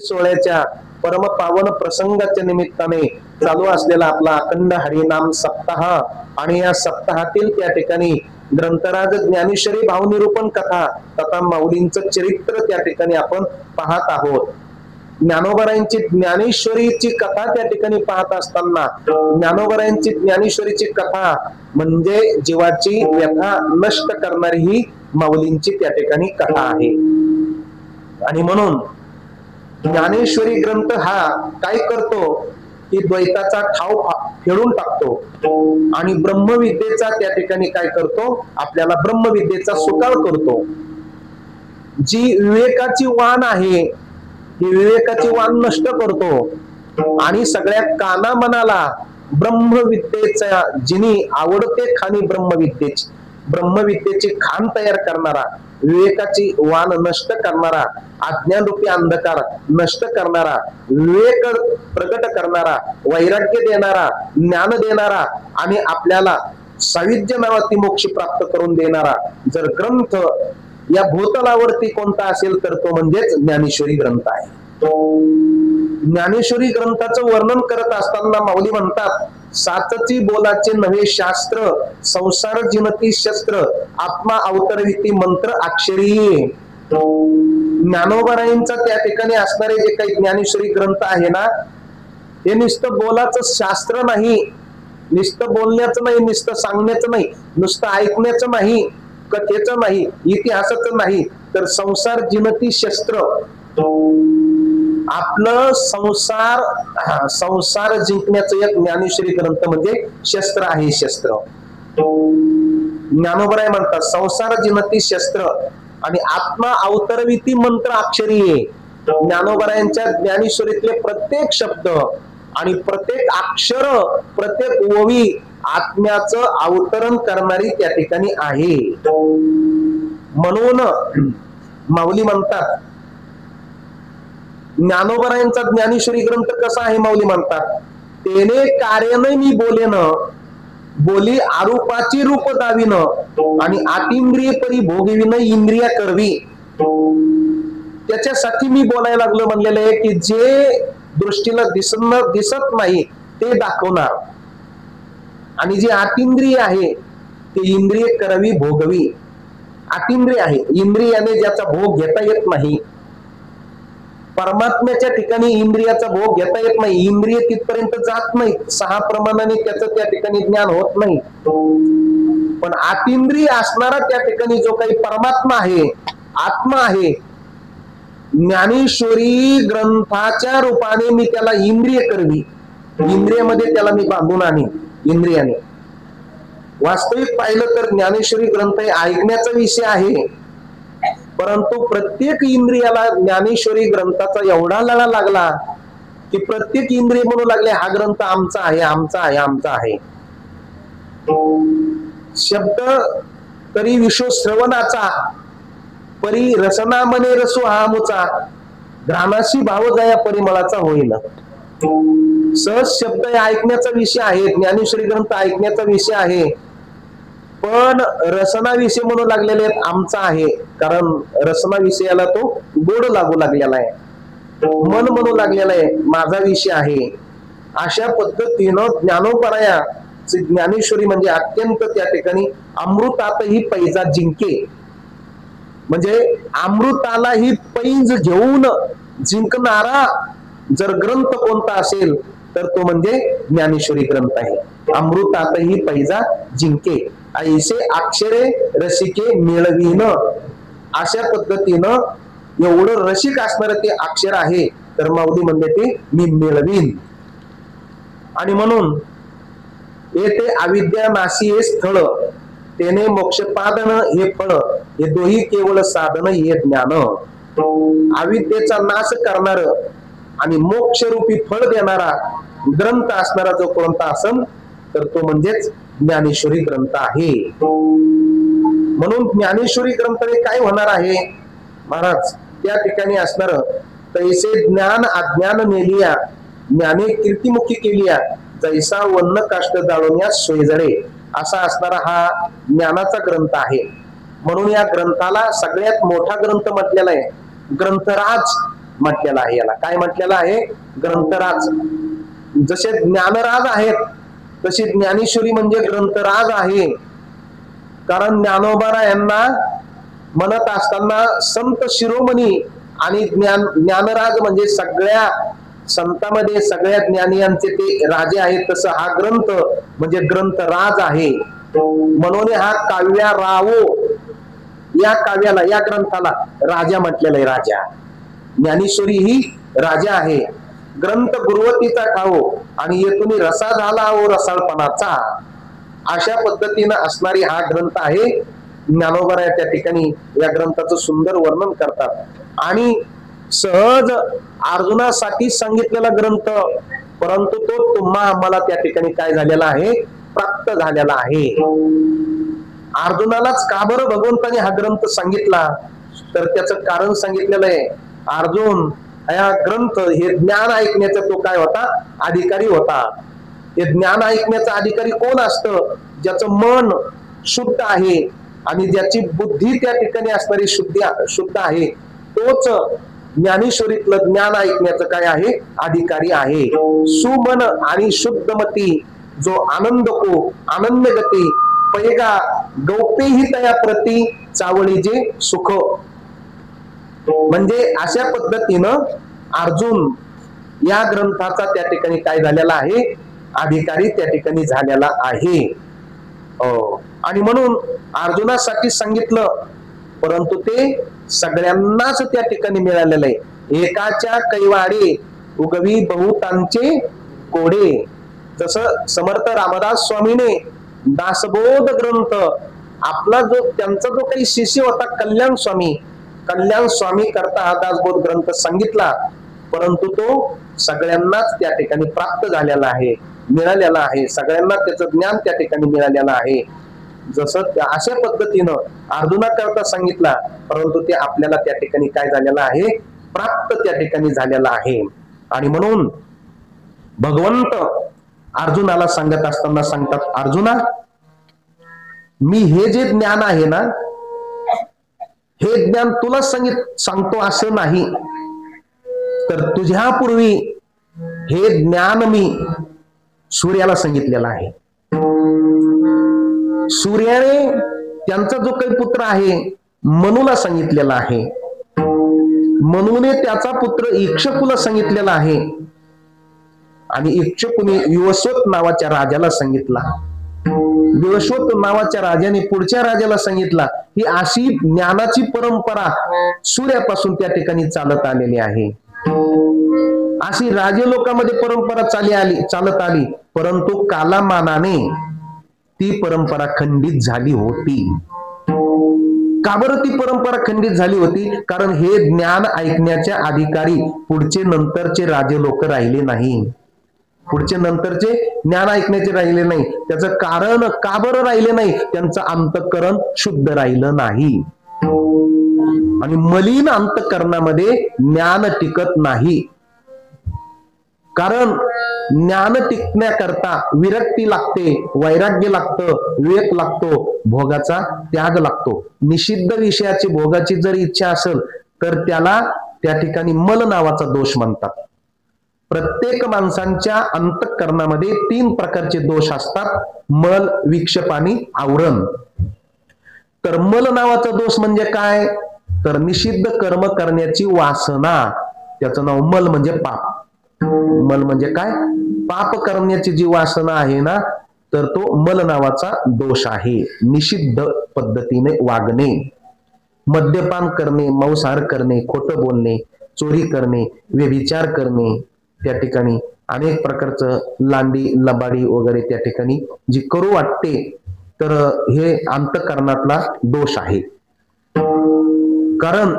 सोहळ्याच्या परम पावन प्रसंगाच्या निमित्ताने चालू असलेला आपला अखंड हरिनाम सप्ताह आणि या सप्ताहातील त्या ठिकाणी ग्रंथराज ज्ञानेश्वरी भावनिरूपण कथा तथा माऊलींचं चरित्र त्या ठिकाणी आपण पाहत आहोत। ज्ञानोबरायांची ज्ञानेश्वरीची कथा त्या ठिकाणी पाहत असताना ज्ञानोबरायांची ज्ञानेश्वरीची कथा म्हणजे जीवाची व्यथा नष्ट करणारी ही माऊलींची त्या ठिकाणी कथा आहे। आणि म्हणून ज्ञानेश्वरी ग्रंथ हा काय करतो की द्वैताचा ठाव फेडून टाकतो आणि ब्रह्मविद्येचा त्या ठिकाणी काय करतो, आपल्याला ब्रह्मविद्येचा सुकाळ करतो। जी विवेकाची वाण आहे ही विवेकाची वाण नष्ट करतो आणि सगळ्या काना मनाला ब्रह्मविद्येचा जिनी आवडते खाणी ब्रह्मविद्येची खान तयार करणारा, विवेकाची वाण नष्ट करणारा, अज्ञानरूपी अंधकार नष्ट करणारा, विवेक प्रगट करणारा, वैराग्य देणारा, ज्ञान देणारा आणि आपल्याला साविध्य नावाची मोक्ष प्राप्त करून देणारा जर ग्रंथ या भूतलावरती कोणता असेल तर तो म्हणजेच ज्ञानेश्वरी ग्रंथ आहे। ज्ञानेश्वरी ग्रंथाचं वर्णन करत असताना माऊली म्हणतात, साचची बोलाचे नवे शास्त्र, संसार जिनती शस्त्र, आत्मा अवतरविती मंत्र अक्षरी। ज्ञानोबरायांचा त्या ठिकाणी असणारे जे काही ज्ञानेश्वरी ग्रंथ आहे ना, हे नुसतं बोलाचं शास्त्र नाही, नुसतं बोलण्याचं नाही, नुसतं सांगण्याचं नाही, नुसतं ऐकण्याचं नाही, कथेचं नाही, इतिहासाचं नाही, तर संसार जिनती शस्त्र, आपलं संसार जिंकण्याचं एक ज्ञानेश्वरी ग्रंथ म्हणजे शस्त्र आहे। शस्त्र ज्ञानोबराय म्हणतात संसार जिनती शस्त्र आणि आत्मा अवतरविती मंत्र अक्षरी आहे। ज्ञानोबरायांच्या ज्ञानेश्वरीतले प्रत्येक शब्द आणि प्रत्येक अक्षर, प्रत्येक ओवी आत्म्याचं अवतरण करणारी त्या ठिकाणी आहे। म्हणून माऊली म्हणतात, ज्ञानोबरायांचा ज्ञानेश्वरी ग्रंथ कसा आहे, माऊली म्हणतात, तेने कार्याने मी बोलेन, बोली आरूपाची रूप दाविन आणि आतिंद्रिय परी भोगविन इंद्रिया करवी। त्याच्यासाठी मी बोलायला लागलो म्हणलेलं आहे की जे दृष्टीला दिसत नाही ते दाखवणार आणि जे आतिंद्रिय आहे ते इंद्रिय करवी भोगवी। आतिंद्रिय आहे, इंद्रियाने ज्याचा भोग घेता येत नाही, परमात्म्याच्या ठिकाणी इंद्रियाचा भोग घेता येत नाही, इंद्रिय तिथपर्यंत जात नाही, 6 प्रमाणाने त्याचं त्या ठिकाणी ज्ञान होत नाही। पण आतिंद्रिय असणारा त्या ठिकाणी जो काही परमात्मा आहे, आत्मा आहे, ज्ञानेश्वरी ग्रंथाच्या रूपाने मी त्याला इंद्रिय करवी, इंद्रियामध्ये त्याला मी बांधून आणि इंद्रियाने। वास्तविक पाहिलं तर ज्ञानेश्वरी ग्रंथ हे ऐकण्याचा विषय आहे, परंतु प्रत्येक इंद्रियाला ज्ञानेश्वरी ग्रंथाचा एवढा लळा लागला की प्रत्येक इंद्रिय म्हणू लागले हा ग्रंथ आमचा आहे, आमचा आहे, आमचा आहे। शब्द तरी विश्व श्रवणाचा, परी रसना मने रसू हा मुचा, घ्राणाशी भाव जया परिमळाचा होईल। सहज शब्द ऐकण्याचा विषय आहे, ज्ञानेश्वरी ग्रंथ ऐकण्याचा विषय आहे, पण रसना विषय म्हणू लागलेले आमचा आहे, कारण रसना विषयाला तो गोड लागू लागलेला आहे, मन म्हणू लागलेला आहे माझा विषय आहे। अशा पद्धतीनं ज्ञानोबराया ज्ञानेश्वरी म्हणजे अत्यंत त्या ठिकाणी अमृतातही पैजा जिंके, म्हणजे अमृतालाही पैज घेऊन जिंकणारा जर ग्रंथ कोणता असेल तर तो म्हणजे ज्ञानेश्वरी ग्रंथ आहे। अमृतातही पैजा जिंके, ऐसे अक्षरे रसिके मिळवीन, अशा पद्धतीनं एवढं रसिक असणार ते अक्षर आहे तर माऊली म्हणले ते मी मिळवीन। आणि म्हणून येथे अविद्या नाशी हे स्थळ, तेने मोक्षपादन हे फळ, हे दोही केवळ साधन हे ज्ञान। अविद्येचा नाश करणार आणि मोक्षरूपी फळ देणारा ग्रंथ असणारा जो कोणता असेल तर तो म्हणजेच ज्ञानेश्वरी ग्रंथ आहे। म्हणून ज्ञानेश्वरी ग्रंथाने काय होणार आहे महाराज, त्या ठिकाणी असणार तैसे ज्ञान अज्ञान नेलिया, ज्ञाने कीर्तिमुखी केलिया, जैसा वन्न काष्ट जाळून सोयजळे, असा असणारा हा ज्ञानाचा ग्रंथ आहे। म्हणून या ग्रंथाला सगळ्यात मोठा ग्रंथ म्हटलेला आहे। ग्रंथराज म्हटलेलं आहे. याला काय म्हटलेलं आहे? ग्रंथराज. जसे ज्ञानराज आहेत तशी ज्ञानेश्वरी म्हणजे ग्रंथराज आहे. कारण ज्ञानोबा यांना म्हणत असताना संत शिरोमणी आणि ज्ञानराज म्हणजे सगळ्या संतांमध्ये सगळ्या ज्ञानियांचे ते राजे आहेत. तसं हा ग्रंथ म्हणजे ग्रंथराज आहे. म्हणून हा काव्या रावो या काव्याला या ग्रंथाला राजा म्हटलेलं आहे. राजा ज्ञानेश्वरी ही राजा आहे. ग्रंथ गुरुवतीचा ठावो आणि येथून रसा झाला हो रसाळपणाचा, अशा पद्धतीनं असणारी हा ग्रंथ आहे. ज्ञानोबा त्या ठिकाणी या ग्रंथाचं सुंदर वर्णन करतात. आणि सहज अर्जुनासाठी सांगितलेला ग्रंथ, परंतु तो तुम्हा आम्हाला त्या ठिकाणी काय झालेला आहे? प्राप्त झालेला आहे. अर्जुनालाच का बरं भगवंताने हा ग्रंथ सांगितला? तर त्याचं कारण सांगितलेलं आहे. अर्जुन हा ग्रंथ हे ज्ञान ऐकण्याचा तो काय होता? अधिकारी होता. हे ज्ञान ऐकण्याचा अधिकारी कोण असतं? ज्याचं मन शुद्ध आहे आणि ज्याची बुद्धी त्या ठिकाणी असणारी शुद्ध आहे, तोच ज्ञानेश्वरीतलं ज्ञान ऐकण्याचं काय आहे? अधिकारी आहे. सुमन आणि शुद्धमती जो आनंद को आनंद गती पैगा गौपेही तया प्रती चावळी जे सुख. म्हणजे अशा पद्धतीनं अर्जुन या ग्रंथाचा त्या ठिकाणी काय झालेला आहे? अधिकारी त्या ठिकाणी झालेला आहे. आणि म्हणून अर्जुनासाठी सांगितलं, परंतु ते सगळ्यांनाच त्या ठिकाणी मिळालेलं आहे. एकाच्या कैवाडे उगवी बहुतांचे कोडे. जसं समर्थ रामदास स्वामीने दासबोध ग्रंथ आपला जो त्यांचा जो काही शिष्य होता कल्याण स्वामी करता हा दासबोध ग्रंथ सांगितला, परंतु तो सगळ्यांनाच त्या ठिकाणी प्राप्त झालेला आहे, मिळालेला आहे. सगळ्यांना त्याचं ज्ञान त्या ठिकाणी मिळालेलं आहे. जसं अशा पद्धतीनं अर्जुना करता सांगितला, परंतु ते आपल्याला त्या ठिकाणी काय झालेलं आहे? प्राप्त त्या ठिकाणी झालेला आहे. आणि म्हणून भगवंत अर्जुनाला सांगत असताना सांगतात, अर्जुना मी हे जे ज्ञान आहे ना, हे ज्ञान तुला सांगतो असं नाही, तर तुझ्यापूर्वी हे ज्ञान मी सूर्याला सांगितलेलं आहे. सूर्याने त्यांचा जो काही पुत्र आहे मनुला सांगितलेला आहे. मनुने त्याचा पुत्र इक्ष्वाकूला सांगितलेला आहे. आणि इक्ष्वाकूने विवस्वत नावाच्या राजाला सांगितला. विवस्वत नावाच्या राजाने पुढच्या राजाला सांगितला. ही अशी ज्ञानाची परंपरा सूर्यापासून त्या ठिकाणी चालत आलेली आहे. अशी राजे लोकांमध्ये परंपरा चालत आली, परंतु कालामानाने ती परंपरा खंडित झाली होती. का बरं ती परंपरा खंडित झाली होती? कारण हे ज्ञान ऐकण्याच्या अधिकारी पुढचे नंतरचे राजे लोक राहिले नाही. पुढचे नंतरचे ज्ञान ऐकण्याचे राहिले नाही. त्याचं कारण का बरं राहिले नाही? त्यांचं अंतःकरण शुद्ध राहिलं नाही. आणि मलिन अंतःकरणामध्ये ज्ञान टिकत नाही. कारण ज्ञान टिकण्याकरता विरक्ती लागते, वैराग्य लागतं, विवेक लागतो, भोगाचा त्याग लागतो. निषिद्ध विषयाची भोगाची जर इच्छा असेल तर त्याला त्या ठिकाणी मल नावाचा दोष म्हणतात. प्रत्येक माणसांच्या अंतःकरणामध्ये 3 प्रकारचे दोष असतात: मल, विक्षेप आणि आवरण. तर मल नावाचा दोष म्हणजे काय? तर निषिद्ध कर्म करण्याची वासना, त्याचं नाव मल म्हणजे पाप. मल म्हणजे काय? पाप करण्याची जी वासना आहे ना, तर तो मल नावाचा दोष आहे. निषिद्ध पद्धतीने वागणे, मद्यपान करणे, मांसाहार करणे, खोटं बोलणे, चोरी करणे, व्यभिचार करणे, त्या ठिकाणी अनेक प्रकारचं लांडी लबाडी वगैरे त्या ठिकाणी जी करू वाटते, तर हे अंतःकरणातला दोष आहे. कारण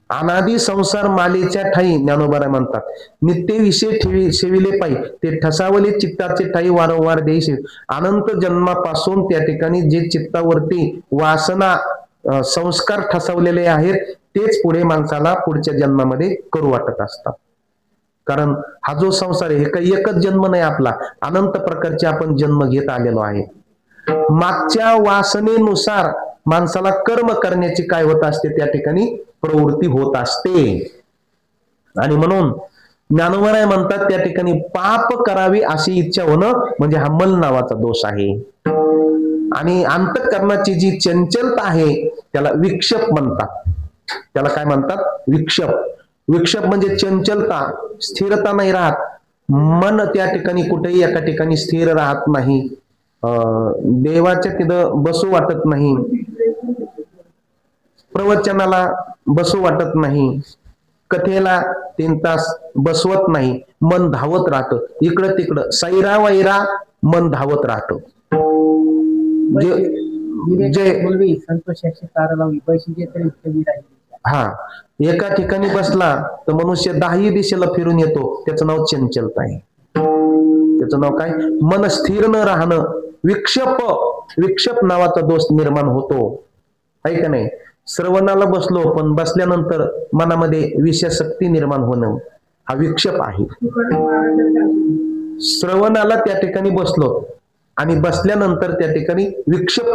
अनादि संसार मालेच्या ठाई ज्ञानोबा म्हणतात, नित्य विषय सेविले पायी ते ठसावले चित्ताचे ठाई वारंवार देश. अनंत जन्मापासून त्या ठिकाणी जे चित्तावरती वासना संस्कार ठसवलेले आहेत, तेच पुढे माणसाला पुढच्या जन्मामध्ये करू वाटत असतात. कारण हा जो संसार आहे, हे काही एकच जन्म नाही आपला, अनंत प्रकारचे आपण जन्म घेत आलेलो आहे. मागच्या वासनेनुसार माणसाला कर्म करण्याची काय होत असते? त्या ठिकाणी प्रवृत्ती होत असते. आणि म्हणून ज्ञानोबराय म्हणतात त्या ठिकाणी पाप करावी अशी इच्छा होणं म्हणजे हा मल नावाचा दोष आहे. आणि अंतःकरणाची जी चंचलता आहे त्याला विक्षेप म्हणतात. त्याला काय म्हणतात? विक्षेप. विक्षेप म्हणजे चंचलता, स्थिरता नाही राहत. मन त्या ठिकाणी कुठेही एका ठिकाणी स्थिर राहत नाही. देवाच्या तिथं बसू वाटत नाही, प्रवचनाला बसू वाटत नाही, कथेला 3 तास बसवत नाही. मन धावत राहतं इकडं तिकडं, सैरा वैरा मन धावत राहतं. हा, एका ठिकाणी बसला तर मनुष्य 10ही दिशेला फिरून येतो. त्याचं नाव चंचलता आहे. त्याचं नाव काय? मन स्थिर न राहणं, विक्षेप नावाचा दोष निर्माण होतो, आहे का नाही? श्रवणाला बसलो पण बसल्यानंतर मनामध्ये विषयासक्ती निर्माण होणं हा विक्षेप आहे. श्रवणाला त्या ठिकाणी बसलो आणि बसल्यानंतर त्या ठिकाणी विक्षेप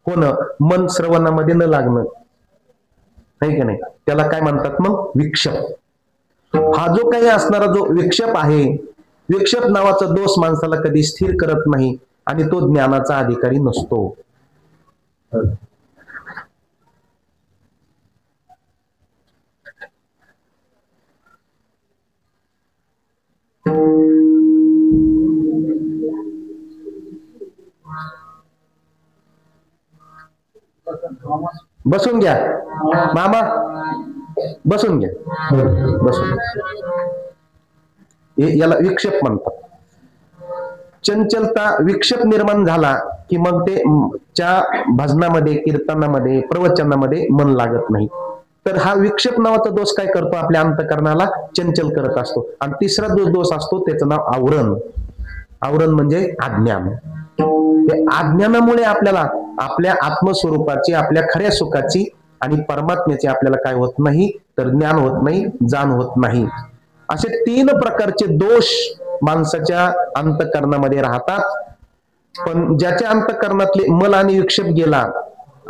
होणं, मन श्रवणामध्ये न लागणं, आहे का नाही? त्याला काय म्हणतात मग? विक्षेप. हा जो काही असणारा जो विक्षेप आहे, विक्षेप नावाचा दोष माणसाला कधी स्थिर करत नाही आणि तो ज्ञानाचा अधिकारी नसतो. बसून घ्या मामा, बसून घ्या, बसून. याला विक्षेप म्हणतात. चंचलता, विक्षेप निर्माण झाला की मग ते भजनामध्ये, कीर्तनामध्ये, प्रवचनामध्ये मन लागत नाही. तर हा विक्षेप नावाचा दोष काय करतो? आपल्या अंतःकरणाला चंचल करत असतो. आणि तिसरा जो दोष असतो त्याचं नाव आवरण. आवरण म्हणजे अज्ञान. ते अज्ञानामुळे आपल्याला आपल्या आत्मस्वरूपाची, आपल्या खऱ्या सुखाची आणि परमात्म्याची आपल्याला काय होत नाही? तर ज्ञान होत नाही, जाण होत नाही. असे 3 प्रकारचे दोष माणसाच्या अंतःकरणामध्ये राहतात. पण ज्याच्या अंतःकरणातले मल आणि विक्षेप गेला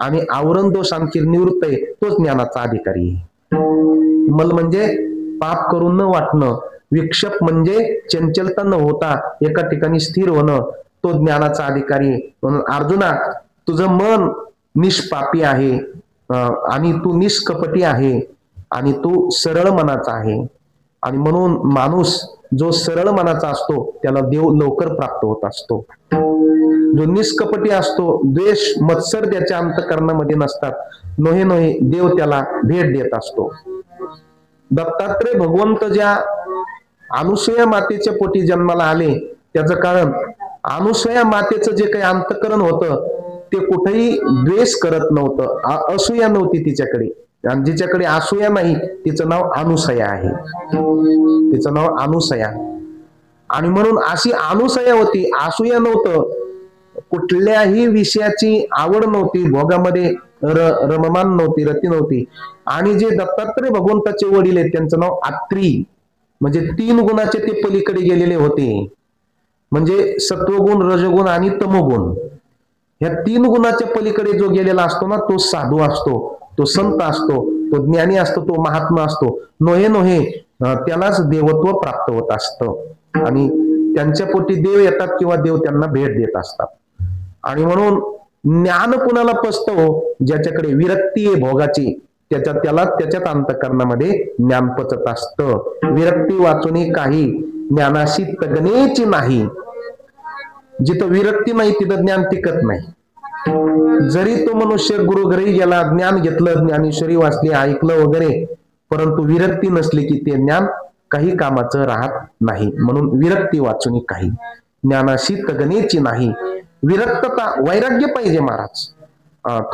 आणि आवरण दोष आणखी निवृत्त आहे, तोच ज्ञानाचा अधिकारी आहे. मल म्हणजे पाप करून न वाटणं, विक्षेप म्हणजे चंचलता न होता एका ठिकाणी स्थिर होणं, तो ज्ञानाचा अधिकारी आहे. म्हणून अर्जुना, तुझं मन निष्पापी आहे आणि तू निष्कपटी आहे आणि तू सरळ मनाचा आहे. आणि म्हणून माणूस जो सरळ मनाचा असतो त्याला देव लवकर प्राप्त होत असतो. जो निष्कपटी असतो, द्वेष मत्सर त्याच्या अंतःकरणामध्ये नसतात, नोहे नोहे देव त्याला भेट देत असतो. दत्तात्रय भगवंत ज्या अनुसूया मातेच्या पोटी जन्माला आले त्याचं कारण, अनुसूया मातेचं जे काही अंतःकरण होतं ते कुठेही द्वेष करत नव्हतं, असूया नव्हती तिच्याकडे. आणि जिच्याकडे असूया नाही तिचं नाव अनुसया आहे. तिचं नाव अनुसया. आणि म्हणून अशी अनुसया होती, असूया नव्हतं, कुठल्याही विषयाची आवड नव्हती, भोगामध्ये रममान नव्हती, रती नव्हती. आणि जे दत्तात्रय भगवंताचे वडील आहेत त्यांचं नाव आत्री, म्हणजे 3 गुणाचे ते पलीकडे गेलेले होते. म्हणजे सत्वगुण, रजगुण आणि तमोगुण, ह्या 3 गुणाच्या पलीकडे जो गेलेला असतो ना, तो साधू असतो, तो संत असतो, तो ज्ञानी असतो, तो महात्मा असतो. नोहे नोहे त्यालाच देवत्व प्राप्त होत असतं. आणि त्यांच्या पोटी देव येतात किंवा देव त्यांना भेट देत असतात. आणि म्हणून ज्ञान कुणाला पचतो? ज्याच्याकडे विरक्ती आहे भोगाची, त्याला त्याच्यात अंतःकरणामध्ये ज्ञान पचत असतं. विरक्ती वाचून काही ज्ञानाशी तगणेची नाही. जिथं विरक्ती नाही तिथं ज्ञान टिकत नाही. जरी तो मनुष्य गुरुघरी गेला, ज्ञान घेतलं, ज्ञानेश्वरी वाचली, ऐकलं वगैरे, परंतु विरक्ती नसली की ते ज्ञान काही कामाचं राहत नाही. म्हणून विरक्ती वाचून काही ज्ञानाशी तगणेची नाही. विरक्तता, वैराग्य पाहिजे महाराज.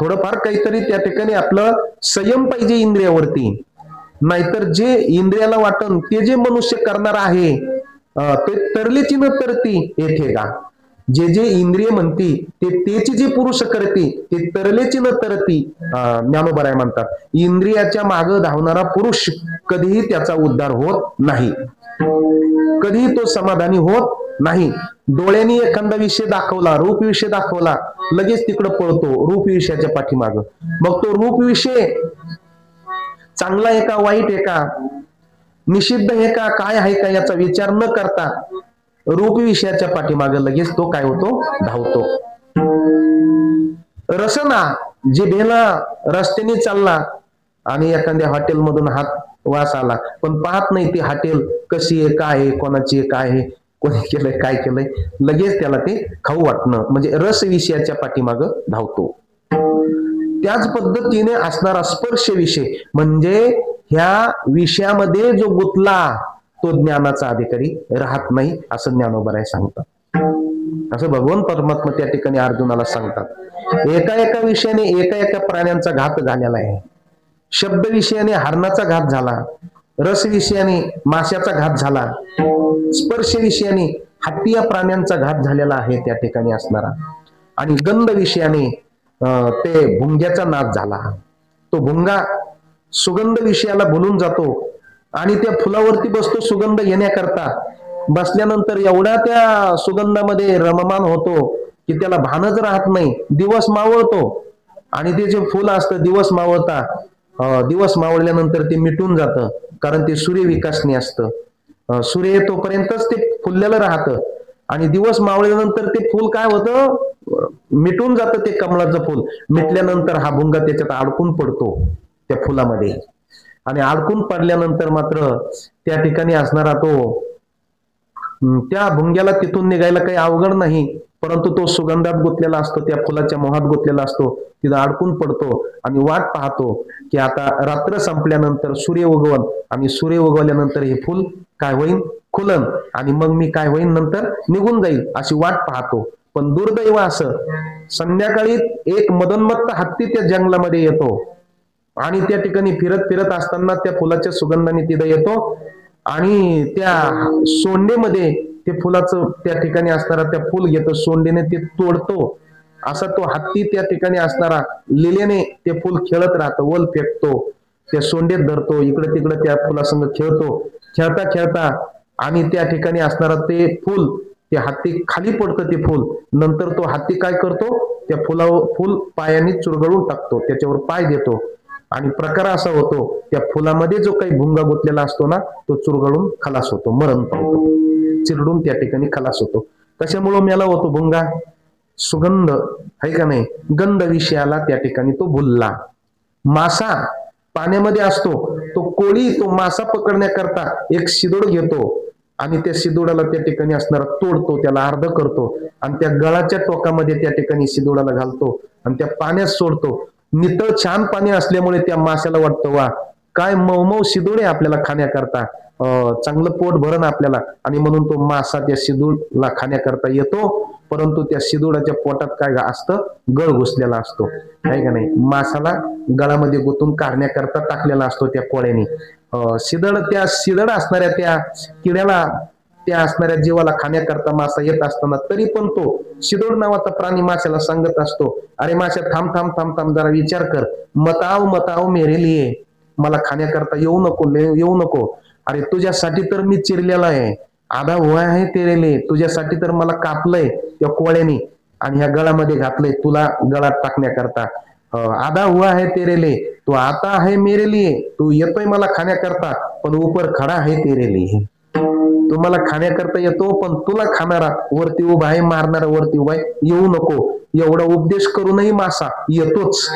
थोडंफार काहीतरी त्या ठिकाणी आपलं संयम पाहिजे इंद्रियावरती. नाहीतर जे इंद्रियाला वाटन ते जे मनुष्य करणार आहे ते तरलेची न तरती येथे का. जे जे इंद्रिय म्हणती तेची जे पुरुष करते ते तरलेची न तरती ज्ञानोबराय म्हणतात. इंद्रियाच्या मागे धावणारा पुरुष कधीही त्याचा उद्धार होत नाही, कधीही तो समाधानी होत नाही. डोळ्यांनी एखादा विषय दाखवला, रूप विषय दाखवला, लगेच तिकडं पळतो रूप विषयाच्या पाठीमाग. मग तो रूप विषय चांगला आहे का वाईट आहे का, निषिद्ध आहे का काय आहे का याचा विचार न करता रूप विषयाच्या पाठीमागे लगेच तो काय होतो, धावतो. रसना जिभेला रस्त्याने चालला आणि एखाद्या हॉटेल मधून हात वास आला, पण पाहत नाही ती हॉटेल कशी आहे, काय आहे, कोणाची आहे, काय आहे, कोणी केलंय, काय केलंय, लगेच त्याला ते खाऊ वाटणं म्हणजे रस विषयाच्या पाठीमाग धावतो. त्याच पद्धतीने असणारा स्पर्श विषय म्हणजे ह्या विषयामध्ये जो गुंतला तो ज्ञानाचा अधिकारी राहत नाही असं ज्ञानोबराय सांगतात. असं भगवान परमात्मा त्या ठिकाणी अर्जुनाला सांगतात. एका एका विषयाने एका एका प्राण्यांचा घात झालेला आहे. शब्द विषयाने हरणाचा घात झाला, रस विषयाने माशाचा घात झाला, स्पर्श विषयाने हत्ती या प्राण्यांचा घात झालेला आहे त्या ठिकाणी असणारा, आणि गंध विषयाने ते भुंग्याचा नाश झाला. तो भुंगा सुगंध विषयाला भुलून जातो आणि त्या फुलावरती बसतो सुगंध घेण्याकरता. बसल्यानंतर एवढा त्या सुगंधामध्ये रममान होतो की त्याला भानच राहत नाही. दिवस मावळतो आणि ते जे फुल असतं दिवस मावळल्यानंतर ते मिटून जातं, कारण ते सूर्य विकासनी असतं. सूर्य येतोपर्यंतच ते फुललेलं राहतं आणि दिवस मावळल्यानंतर ते फुल काय होतं, मिटून जातं. ते कमळाचं फुल मिटल्यानंतर हा भुंगा त्याच्यात अडकून पडतो त्या फुलामध्ये, आणि अडकून पडल्यानंतर मात्र त्या ठिकाणी असणारा तो त्या भुंग्याला तिथून निघायला काही अवघड नाही, परंतु तो सुगंधात गुंतलेला असतो, त्या फुलाच्या मोहात गुंतलेला असतो. तिथं अडकून पडतो आणि वाट पाहतो की आता रात्र संपल्यानंतर सूर्य उगवल आणि सूर्य उगवल्यानंतर हे फुल काय होईल, खुलन, आणि मग मी काय होईल नंतर निघून जाईल अशी वाट पाहतो. पण दुर्दैव असं संध्याकाळी एक मदोन्मत्त हत्ती त्या जंगलामध्ये येतो आणि त्या ठिकाणी फिरत फिरत असताना त्या फुलाच्या सुगंधाने तिथं येतो आणि त्या सोंडेमध्ये ते फुलाचं त्या ठिकाणी असणारा त्या फुल घेतो, सोंडेने ते तोडतो. असा तो हत्ती त्या ठिकाणी असणारा लिलेने ते फुल खेळत राहतो, वल फेकतो, त्या सोंडेत धरतो, इकडे तिकडे त्या फुलासंग खेळतो. खेळता खेळता आणि त्या ठिकाणी असणारा ते फुल, ते हत्ती खाली पडतं ते फुल. नंतर तो हत्ती काय करतो, त्या फुल पायाने चुरगळून टाकतो, त्याच्यावर पाय देतो आणि प्रकार असा होतो त्या फुलामध्ये जो काही भुंगा गुंतलेला असतो ना तो चुरगळून खलास होतो, मरण पावतो, चिरडून त्या ठिकाणी खलास होतो. कशामुळे मेला होतो भुंगा, सुगंध आहे का नाही, गंध विषयाला त्या ठिकाणी तो भुलला. मासा पाण्यामध्ये असतो, तो कोळी तो मासा पकडण्याकरता एक शिदोड घेतो आणि त्या शिदोडाला त्या ठिकाणी असणारा तोडतो, त्याला अर्ध करतो आणि त्या गळाच्या टोकामध्ये त्या ठिकाणी शिदोडाला घालतो आणि त्या पाण्यात सोडतो. नितळ छान पाणी असल्यामुळे त्या माशाला वाटतं वा काय मऊ शिदोड आहे आपल्याला खाण्याकरता, चांगलं पोट भरण आपल्याला, आणि म्हणून तो मासा त्या शिदूडला खाण्याकरता येतो. परंतु त्या शिदोडाच्या पोटात काय असतं, गळ घुसलेला असतो आहे का नाही, मासाला गळामध्ये गुंतून काढण्याकरता टाकलेला असतो त्या कोळ्याने. त्या शिदड असणाऱ्या त्या किड्याला, त्या असणाऱ्या जीवाला खाण्याकरता मासा येत असताना तरी पण तो शिदोड नावाचा प्राणी माशाला सांगत असतो, अरे माशा थांब थांब थांब थांब, जरा विचार कर, मताव मेरे लिए, मला खाण्याकरता येऊ नको, अरे तुझ्यासाठी तर मी चिरलेला आहे, आधा हुआ है तेरे लिए, तुझ्यासाठी तर मला कापलंय त्या कोळ्याने आणि ह्या गळामध्ये घातलंय तुला गळात टाकण्याकरता. आधा हुआ है तेरे लिए, तू आता है मेरे लिए, तू येतोय मला खाण्याकरता पण ऊपर खडा है तेरे लिए, तुम्हाला खाण्याकरता येतो पण तुला खाणारा वरती उभा आहे, मारणारा वरती उभा आहे, येऊ नको. एवढा उपदेश करूनही मासा येतोच.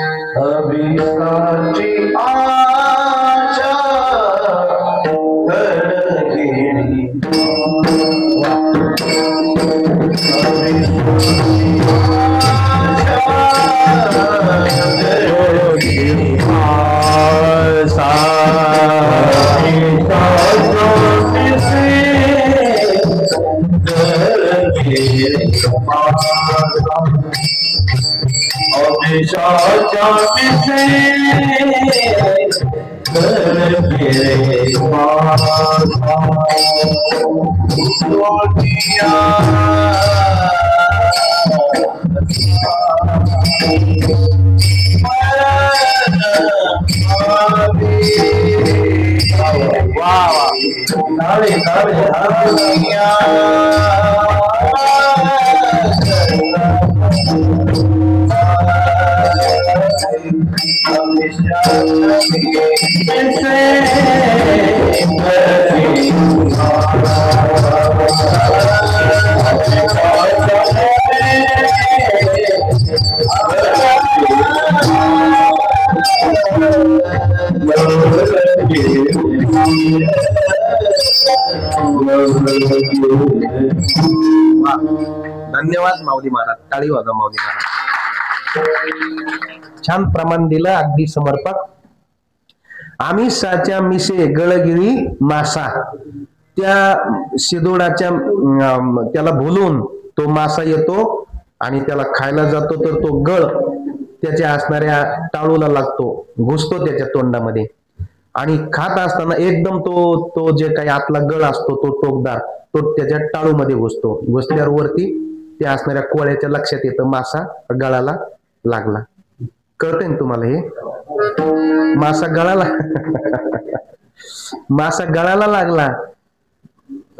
धन्यवाद माऊली महाराज, टाळी वाजा माऊली महाराज, छान प्रमाण दिलं, अगदी समर्पक. आमिषाच्या मिसे गळगिरी मासा, त्या शिदोडाच्या त्याला भुलून तो मासा येतो आणि त्याला खायला जातो, तर तो गळ त्याच्या असणाऱ्या टाळूला लागतो, घुसतो त्याच्या तोंडामध्ये आणि खात असताना एकदम तो जे काही आतला गळ असतो तो टोकदार तो त्याच्या टाळूमध्ये घुसतो. घुसल्यावर वरती त्या असणाऱ्या कोळ्याच्या लक्षात येतं मासा गळाला लागला. कळतंय ना तुम्हाला हे? मासा गळाला मासा गळाला लागला,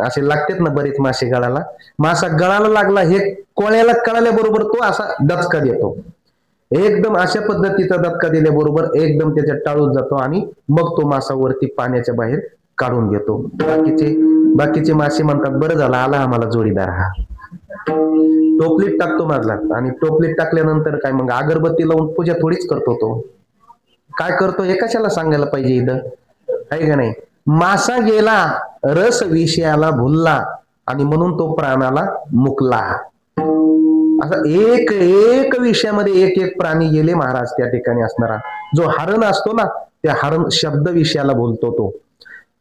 असे लागतात ना बरेच मासे गळाला. मासा गळाला लागला हे कोळ्याला कळाल्या बरोबर तो असा दचका देतो. एकदम अशा पद्धतीचा धक्का दिल्याबरोबर एकदम त्याच्या टाळून जातो आणि मग तो मासा वरती पाण्याच्या बाहेर काढून घेतो. बाकीचे मासे म्हणतात बरं झालं आला आम्हाला जोडीदार हा. टोपलीत टाकतो माझला आणि टोपलीत टाकल्यानंतर काय मग अगरबत्ती लावून पूजा थोडीच करतो. तो काय करतो हे कशाला सांगायला पाहिजे इथं, आहे का नाही? मासा गेला रस विषयाला भुलला आणि म्हणून तो प्राणाला मुकला. असं एक एक विषयामध्ये एक एक प्राणी गेले महाराज. त्या ठिकाणी असणारा जो हरण असतो ना, त्या हरण शब्द विषयाला बोलतो. तो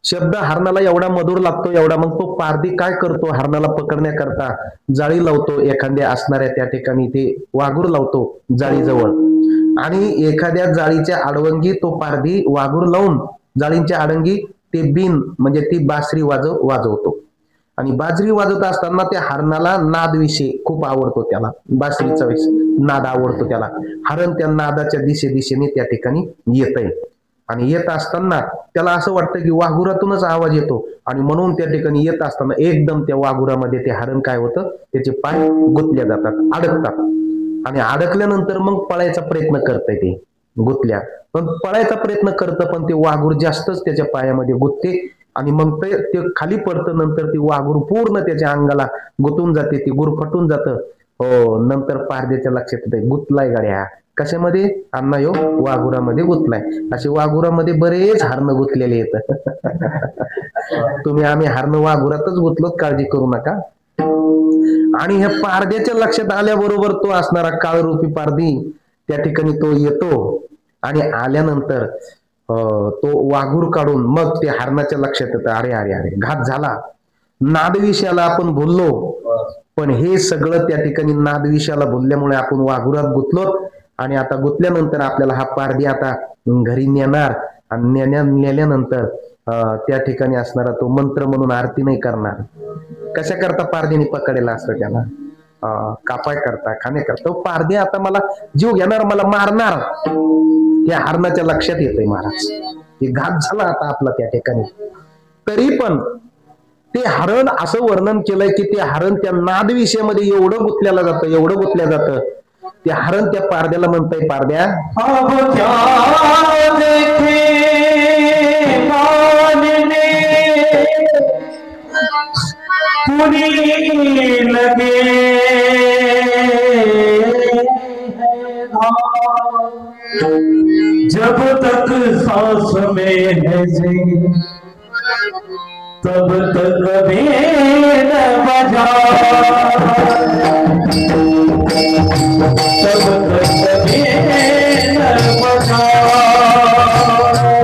शब्द हरणाला एवढा मधुर लागतो एवढा, मग तो पारधी काय करतो, हरणाला पकडण्याकरता जाळी लावतो. एखाद्या असणाऱ्या त्या ठिकाणी ते वाघूर लावतो जाळीजवळ आणि एखाद्या जाळीच्या आडवंगी तो पारधी वाघूर लावून जाळींच्या आडंगी ते बिन म्हणजे ती बासरी वाजवतो. आणि बाजरी वाजवत असताना त्या हरणाला नाद विषय खूप आवडतो, त्याला बासरीचा नाद आवडतो त्याला. हरण त्या नादाच्या दिशेने त्या ठिकाणी येतंय आणि येत असताना त्याला असं वाटतं की वाघुरातूनच आवाज येतो आणि म्हणून त्या ठिकाणी येत असताना एकदम त्या वाघुरामध्ये ते हरण काय होतं, त्याचे पाय गुंतल्या जातात, अडकतात आणि अडकल्यानंतर मग पळायचा प्रयत्न करतंय. ते गुंतल्या पण पळायचा प्रयत्न करतं पण ते वाघूर जास्तच त्याच्या पायामध्ये गुंतते आणि मग ते खाली पडतं. नंतर ती वाघूर पूर्ण त्याच्या अंगाला गुंतून जाते, ती गुरफटून जातं. हो, नंतर पारध्याच्या लक्षात येते गुंतलाय गाड्या कशामध्ये, अण्णा यो वाघुरामध्ये गुंतलाय. असे वाघुरामध्ये बरेच हरण गुंतलेले येतात. तुम्ही आम्ही हरण वाघुरातच गुंतलोत, काळजी करू नका. आणि ह्या पारध्याच्या लक्षात आल्याबरोबर तो असणारा काळरूपी पारधी त्या ठिकाणी तो येतो आणि आल्यानंतर तो वाघूर काढून मग ते हरणाच्या लक्षात येतं, अरे अरे अरे घात झाला, नादविषयाला आपण भुललो. पण हे सगळं त्या ठिकाणी नादविषयाला भुलल्यामुळे आपण वाघुरात गुंतलो आणि आता गुंतल्यानंतर आपल्याला हा पारधी आता घरी नेणार आणि नेल्यानंतर त्या ठिकाणी असणारा तो मंत्र म्हणून आरती नाही करणार. कशा करता पारधीने पकडेला असतं त्याला, कापाय करता खाणे करता. पारधी आता मला जीव घेणार, मला मारणार, त्या हरणाच्या लक्षात येतंय महाराज. हे घात झाला आता आपला त्या ठिकाणी. तरी पण ते हरण असं वर्णन केलंय की ते हरण त्या नाद विषयामध्ये एवढं गुंतल्याला जातं, एवढं गुंतल्या जातं. ते हरण त्या पारध्याला म्हणतंय, पारध्या जब तक सांस में है जी तब तक कभी न बजा, तब तक कभी न बजा,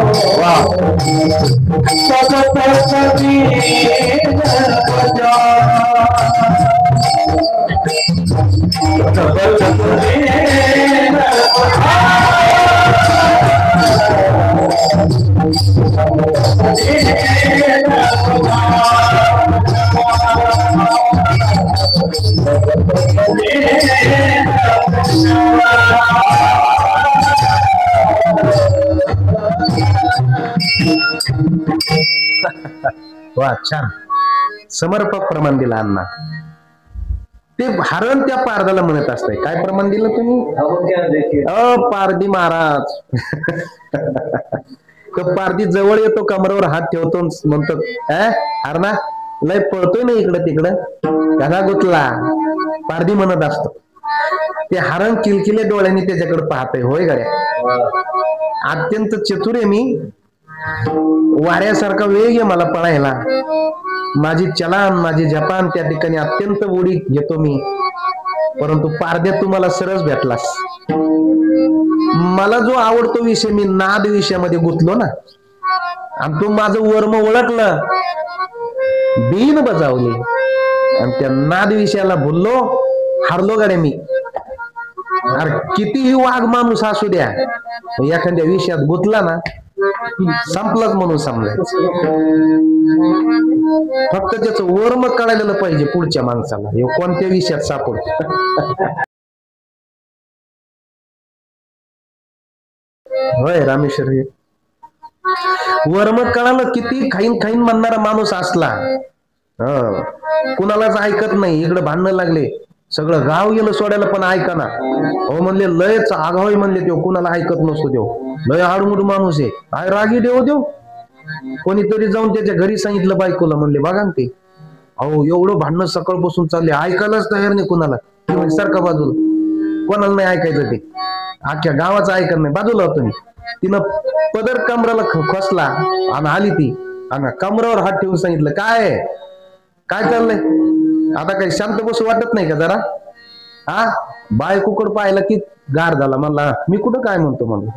तब तक कभी न बजा, तब तक कभी न बजा। वा, छान समर्पक प्रमाण दिला अण्णा. ते हरण त्या पारद्याला म्हणत असतंय. काय प्रमाण दिलं तुम्ही? अब क्या देखिए. पारधी महाराज. तो पारधी जवळ येतो, कमरेवर हात ठेवतो, म्हणतो हरणा लय पळतोय ना इकडं तिकडं, त्याला गुतला. पारधी म्हणत असतो. ते हरण किलकिले डोळ्यांनी त्याच्याकडे पाहतोय. होय गड्या, अत्यंत चतुर आहे मी, वाऱ्यासारखा वेग आहे मला पळायला, माझी चलान माझी जपान त्या ठिकाणी अत्यंत उडी घेतो मी, परंतु पारद्यात तुम्हाला सरस भेटलास. मला जो आवडतो विषय, मी नाद विषयामध्ये गुंतलो ना, आणि तू माझं वर्म ओळखलं, बीन बजावली, आणि त्या नाद विषयाला भुललो, हारलो गाड्या मी. अरे कितीही वाघ माणूस असू द्या, एखाद्या विषयात गुंतला ना, संपलंच म्हणून समजायचं. फक्त त्याचं वर्म कळायला पाहिजे पुढच्या माणसाला, हे कोणत्या विषयात सापडत. होय रामेश्वर, वर्म कळालं, किती खाईन खाईन म्हणणारा माणूस असला, कुणालाच ऐकत नाही. इकडे भांडणं लागले, सगळं गाव गेलं सोडायला, पण ऐका ना. हो म्हणले लयच आगाव म्हणले, तो कुणाला ऐकत नसतो, तो लय आडमुड माणूस आहे, काय रागी देव. कोणीतरी जाऊन त्याच्या घरी सांगितलं बायकोला, म्हणले बघा ना ते, अहो एवढं भांडणं सकाळपासून चालले, ऐकायलाच तयार नाही कुणाला. सारखा बाजूला, कोणाला नाही ऐकायचं, ते अख्ख्या गावाचं ऐकत नाही, बाजूला होतो मी. तिनं पदर कमराला खोसला आणि आली ती, आणि कमरावर हात ठेवून सांगितलं, काय काय चाललंय आता, काही शांत बसू वाटत नाही का जरा? बायकोकडे पाहिलं की गार झाला. म्हणला मी कुठं काय म्हणतो, म्हणलं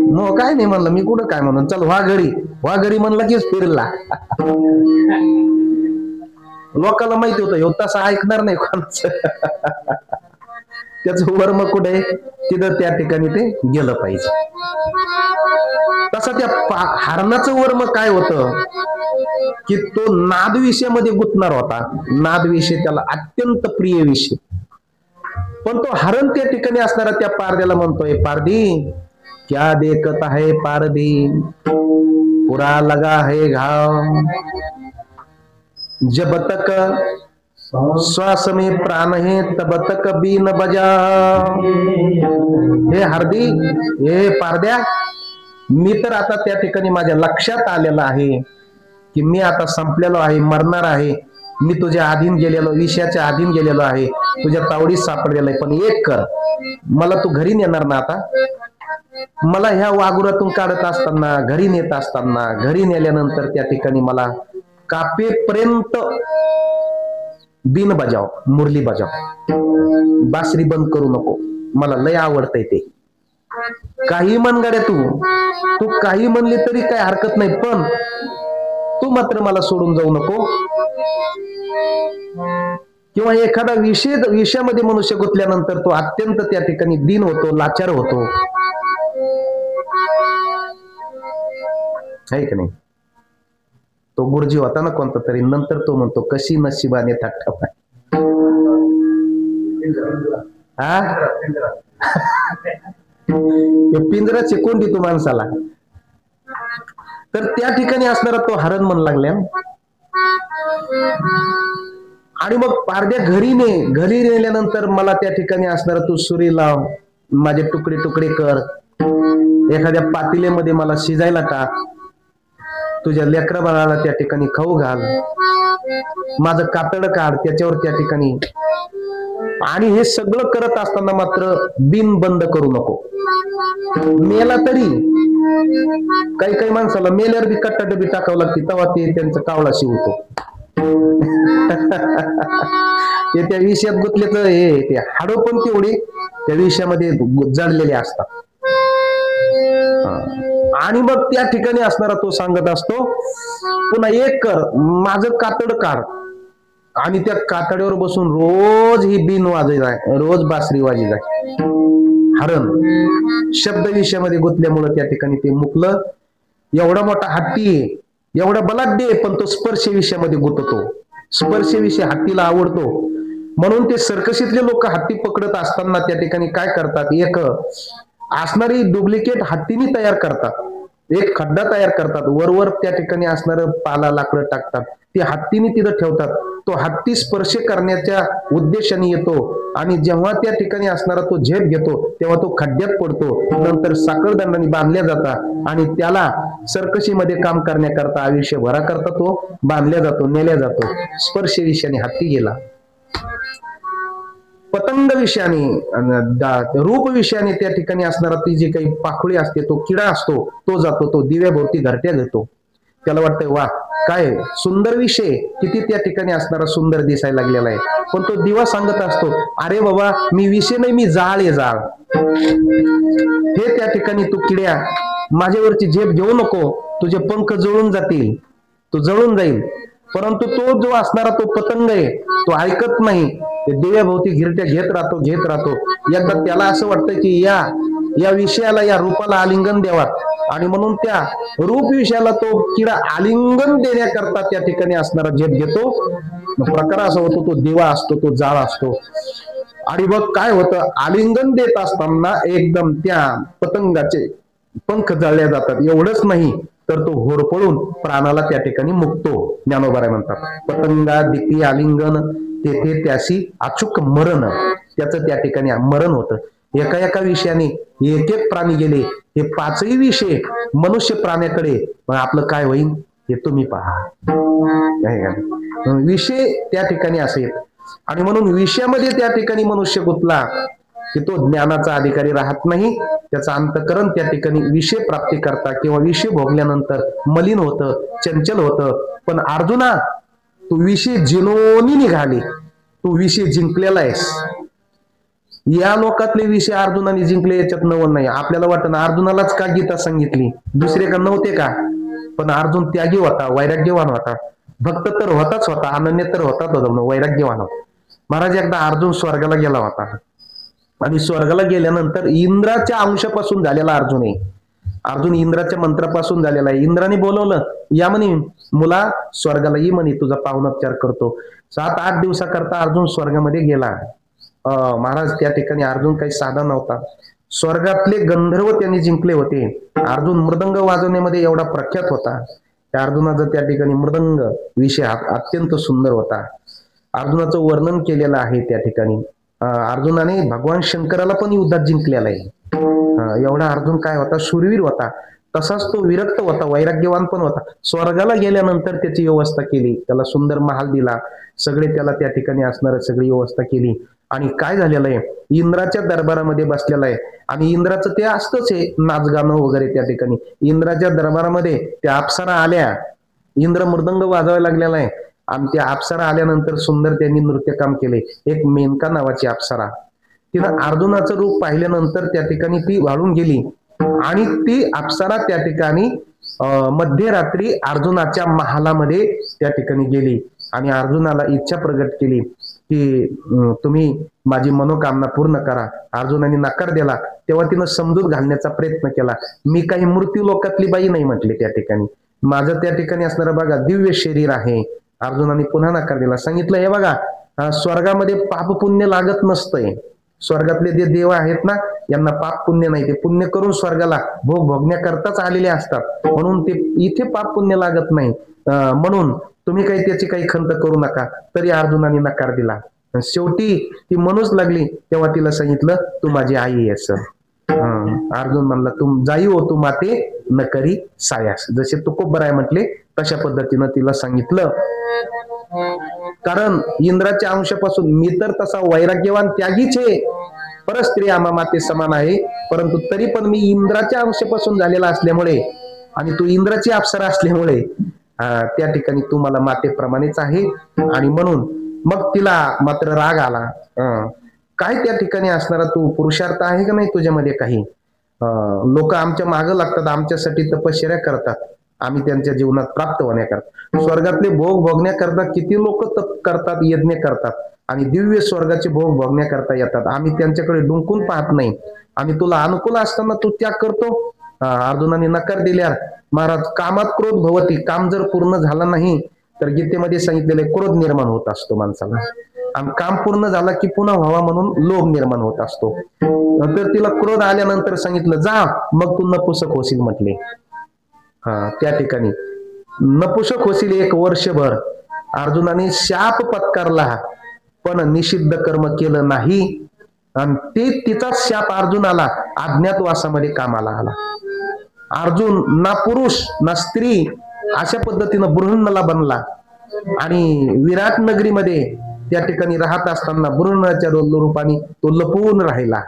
no, काय नाही म्हणलं, मी कुठं काय म्हणून, चल वा घरी म्हणलं कीच फिरला. लोकांना माहिती होतं ह्यो तसं ऐकणार नाही कोणाचं. त्याचं वर्म कुठे, तिथं त्या ठिकाणी ते गेलं पाहिजे. तसं त्या हरणाचं वर्म काय होतं की तो नाद विषयामध्ये गुंतणार होता. नाद विषय त्याला अत्यंत प्रिय विषय, पण तो हरण त्या ठिकाणी असणारा त्या पारद्याला म्हणतोय, पारदी क्या देखत आहे पारदी, पुरा लगा है घाव, जब तक श्वास में प्राण है तब तक बीन बजा. हे हरदी, हे पारद्या, मी तर आता त्या ठिकाणी माझ्या लक्षात आलेलं आहे की मी आता संपलेलो आहे, मरणार आहे, मी तुझ्या अधीन गेलेलो, विषयाच्या अधीन गेलेलो आहे, तुझ्या तावडीत सापडलेलो आहे. पण एक कर, मला तू घरी नेणार ना आता? मला ह्या वाघुरातून काढत असताना, घरी नेत असताना, घरी नेल्यानंतर त्या ठिकाणी मला कापेपर्यंत बिन बजाव, मुरली बजाव, बासरी बंद करू नको, मला लय आवडतंय ते. काही म्हण गाड्या, तू काही म्हणली तरी काय हरकत नाही, पण तू मात्र मला सोडून जाऊ नको. किंवा एखादा विषयामध्ये मनुष्य गुंतल्यानंतर तो अत्यंत त्या ठिकाणी दीन होतो, लाचार होतो, आहे की नाही? तो गुरुजी होता ना कोणता तरी, नंतर तो म्हणतो कशी नशिबाने थट्टा. पिंजरा चिकून देतो माणसाला. तर त्या ठिकाणी असणारा तो हरण म्हण लागल्या. आणि मग पारद्या घरी नेल्यानंतर मला त्या ठिकाणी असणारा तू सुरी लाव, माझे तुकडे तुकडे कर, एखाद्या पातेल्यामध्ये मला शिजायला टाक, तुझ्या लेकरा बाळाला त्या ठिकाणी खाऊ घाल, माझं कातड काढ त्याच्यावर त्या ठिकाणी. आणि हे सगळं करत असताना मात्र बिन बंद करू नको. मेला तरी काही माणसाला मेल्यावर बी कट्टा डबी टाकावं लागते, तेव्हा ते त्यांचा कावळा शिवतो. ते त्या विषयात गुंतल्याचं हे ते हाडो पण तेवढे त्या विषयामध्ये जडलेले असतात. आणि मग त्या ठिकाणी असणारा तो सांगत असतो, पुन्हा एक कर, माझं कातड काढ, आणि त्या कातड्यावर बसून रोज ही बिन वाजत आहे, रोज बासरी वाजत आहे. हरण शब्द विषयामध्ये गुंतल्यामुळे त्या ठिकाणी ते मुकलं. एवढा मोठा हत्ती आहे, एवढा बलाढ्य आहे, पण तो स्पर्श विषयामध्ये गुंततो. स्पर्श विषय हत्तीला आवडतो, म्हणून ते सर्कशीतले लोक हत्ती पकडत असताना त्या ठिकाणी काय करतात, एक असणारी डुप्लिकेट हत्तीनी तयार करतात एक खड्डा तयार करतात, वरवर त्या ठिकाणी असणारं पाला लाकडं टाकतात, ते हत्तीने तिथं ठेवतात. तो हत्ती स्पर्श करण्याच्या उद्देशाने येतो आणि जेव्हा त्या ठिकाणी असणारा तो झेप घेतो तेव्हा तो खड्ड्यात पडतो. नंतर साखळदंडाने बांधल्या जातात आणि त्याला सर्कशीमध्ये काम करण्याकरता आयुष्यभराकरता तो बांधल्या जातो, नेल्या जातो. स्पर्श विषयाने हत्ती गेला. पतंग विषयाने रूप विषयाने त्या ठिकाणी असणारा ती जी काही पाखुळी असते, तो किडा असतो, तो जातो, तो दिव्याभोवती घरट्या घेतो. त्याला वाटतंय वा काय सुंदर विषय, किती त्या ठिकाणी असणारा सुंदर दिसायला लागलेला आहे. पण तो दिवा सांगत असतो, अरे बाबा मी विषय नाही, मी जाळ आहे, जाळ. हे त्या ठिकाणी तू किड्या माझ्यावरची झेप घेऊ नको, तुझे पंख जळून जातील, तू जळून जाईल. परंतु तो जो असणारा तो पतंग आहे तो ऐकत नाही, ते दिव्याभोवती घिरट्या घेत राहतो. एकदा त्याला असं वाटतं की या विषयाला, या रूपाला आलिंगन द्यावात, आणि म्हणून त्या रूप विषयाला तो किडा आलिंगन देण्याकरता त्या ठिकाणी असणारा झेप घेतो. प्रकार असा होतो, तो दिवा असतो, तो जाळ असतो. आणि बघ काय होतं, आलिंगन देत असताना एकदम त्या पतंगाचे पंख जळल्या जातात. एवढंच नाही तर तो होरपळून प्राणाला त्या ठिकाणी मुकतो. ज्ञानोबा म्हणतात, पतंगा दिती आलिंगन तेथे त्याशी अचूक मरण. त्याचं त्या ठिकाणी मरण होतं. एका विषयाने एक प्राणी गेले, हे पाचही विषय मनुष्य प्राण्याकडे, मग आपलं काय होईल हे तुम्ही पहा. विषय त्या ठिकाणी असेल आणि म्हणून विषयामध्ये त्या ठिकाणी मनुष्य गुंतला की तो ज्ञानाचा अधिकारी राहत नाही. त्याचा अंतकरण त्या ठिकाणी विषय प्राप्ती करता किंवा विषय भोगल्यानंतर मलिन होतं, चंचल होतं. पण अर्जुना, तू विषय जिनोनी निघाली, तू विषय जिंकलेला आहेस. या लोकातले विषय अर्जुनाने जिंकले याच्यात नवल नाही. आपल्याला वाटतं ना अर्जुनालाच का गीता सांगितली, दुसरे का नव्हते का? पण अर्जुन त्यागी होता, वैराग्यवान होता, भक्त तर होताच होता, अनन्य तर होताच होता, वैराग्यवान होता. महाराज एकदा अर्जुन स्वर्गाला गेला होता आणि स्वर्गाला गेल्यानंतर इंद्राच्या अंशापासून झालेला अर्जुन आहे. अर्जुन इंद्राच्या मंत्रापासून झालेला आहे. इंद्राने बोलवलं, या म्हणे मुला स्वर्गाला ये म्हणे, तुझा पाहुणोपचार करतो. 7-8 दिवसाकरता अर्जुन स्वर्गामध्ये गेला. महाराज त्या ठिकाणी अर्जुन काही साधा नव्हता. स्वर्गातले गंधर्व त्यांनी जिंकले होते. अर्जुन मृदंग वाजवण्यामध्ये एवढा प्रख्यात होता. त्या अर्जुनाचा त्या ठिकाणी मृदंग विषय अत्यंत सुंदर होता. अर्जुनाचं वर्णन केलेलं आहे त्या ठिकाणी. अर्जुनाने भगवान शंकराला पण युद्धात जिंकलेला आहे. एवढा अर्जुन काय होता, शूरवीर होता. तसाच तो विरक्त होता, वैराग्यवान पण होता. स्वर्गाला गेल्यानंतर त्याची व्यवस्था केली, त्याला सुंदर महाल दिला, सगळे त्याला त्या ठिकाणी असणारी सगळी व्यवस्था केली. आणि काय झालेलं आहे, इंद्राच्या दरबारामध्ये बसलेला आहे. आणि इंद्राचं ते असतंच आहे नाचगाणं वगैरे. त्या ठिकाणी इंद्राच्या दरबारामध्ये त्या अप्सरा आल्या, इंद्र मृदंग वाजवायला लागलेला आहे. आणि त्या अप्सरा आल्यानंतर सुंदर त्यांनी नृत्यकाम केले. एक मेनका नावाची अप्सरा, तिनं अर्जुनाचं रूप पाहिल्यानंतर त्या ठिकाणी ती वाळून गेली आणि ती अप्सरा त्या ठिकाणी मध्यरात्री अर्जुनाच्या महालामध्ये त्या ठिकाणी गेली आणि अर्जुनाला इच्छा प्रगट केली की तुम्ही माझी मनोकामना पूर्ण करा. अर्जुनाने नकार दिला. तेव्हा तिनं समजूत घालण्याचा प्रयत्न केला. मी काही मृत्यू लोकातली बाई नाही म्हटले त्या ठिकाणी, माझं त्या ठिकाणी असणारं बघा दिव्य शरीर आहे. अर्जुनाने पुन्हा नकार दिला. सांगितलं, हे बघा स्वर्गामध्ये पाप पुण्य लागत नसतंय. स्वर्गातले जे देव आहेत ना, यांना पाप पुण्य नाही, ते पुण्य करून स्वर्गाला भोग भोगण्याकरताच आलेले असतात. म्हणून ते इथे पाप पुण्य लागत नाही. म्हणून तुम्ही काही त्याची काही खंत करू नका. तरी अर्जुनाने नकार दिला. शेवटी ती मनूच लागली. तेव्हा तिला सांगितलं, तू माझी आई आहेस. अर्जुन म्हणला, तू जाई हो तू माते न करी सायास. जसे तुकोबराय म्हटले तशा पद्धतीनं तिला सांगितलं. कारण इंद्राच्या अंशापासून मी तर तसा वैराग्यवान त्यागीच आहे, परस्त्री आम्हा माते समान आहे. परंतु तरी पण मी इंद्राच्या अंशापासून झालेला असल्यामुळे आणि तू इंद्राची अप्सरा असल्यामुळे त्या ठिकाणी तू मला मातेप्रमाणेच आहे. आणि म्हणून मग तिला मात्र राग आला. काय त्या ठिकाणी असणारा तू पुरुषार्थ आहे का नाही तुझ्यामध्ये काही? लोक आमच्या मागं लागतात, आमच्यासाठी तपश्चर्या करतात, आम्ही त्यांच्या जीवनात प्राप्त होण्याकरता, स्वर्गातले भोग भोगण्याकरता किती लोक तप करतात, यज्ञ करतात आणि दिव्य स्वर्गाचे भोग भोगण्याकरता येतात. आम्ही त्यांच्याकडे डुंकून पाहत नाही. आणि तुला अनुकूल असताना तू त्याग करतो. अर्जुनाने नकार दिल्या. महाराज, कामात क्रोध भवती, काम जर पूर्ण झालं नाही तर गीतेमध्ये सांगितलेले क्रोध निर्माण होत असतो माणसाला. आणि काम पूर्ण झाला की पुन्हा व्हावा म्हणून लोभ निर्माण होत असतो. नंतर तिला क्रोध आल्यानंतर सांगितलं, जा मग तू नपुसक होशील म्हटले. त्या ठिकाणी नपुसक होशील 1 वर्षभर. अर्जुनाने शाप पत्करला पण निषिद्ध कर्म केलं नाही आणि ते तिचा शाप अर्जुनाला अज्ञातवासामध्ये कामाला आला. अर्जुन ना पुरुष ना स्त्री अशा पद्धतीनं बृहन्नला बनला आणि विराट नगरीमध्ये त्या ठिकाणी राहत असताना बृहन्नाच्या रूपाने तो लपवून राहिला.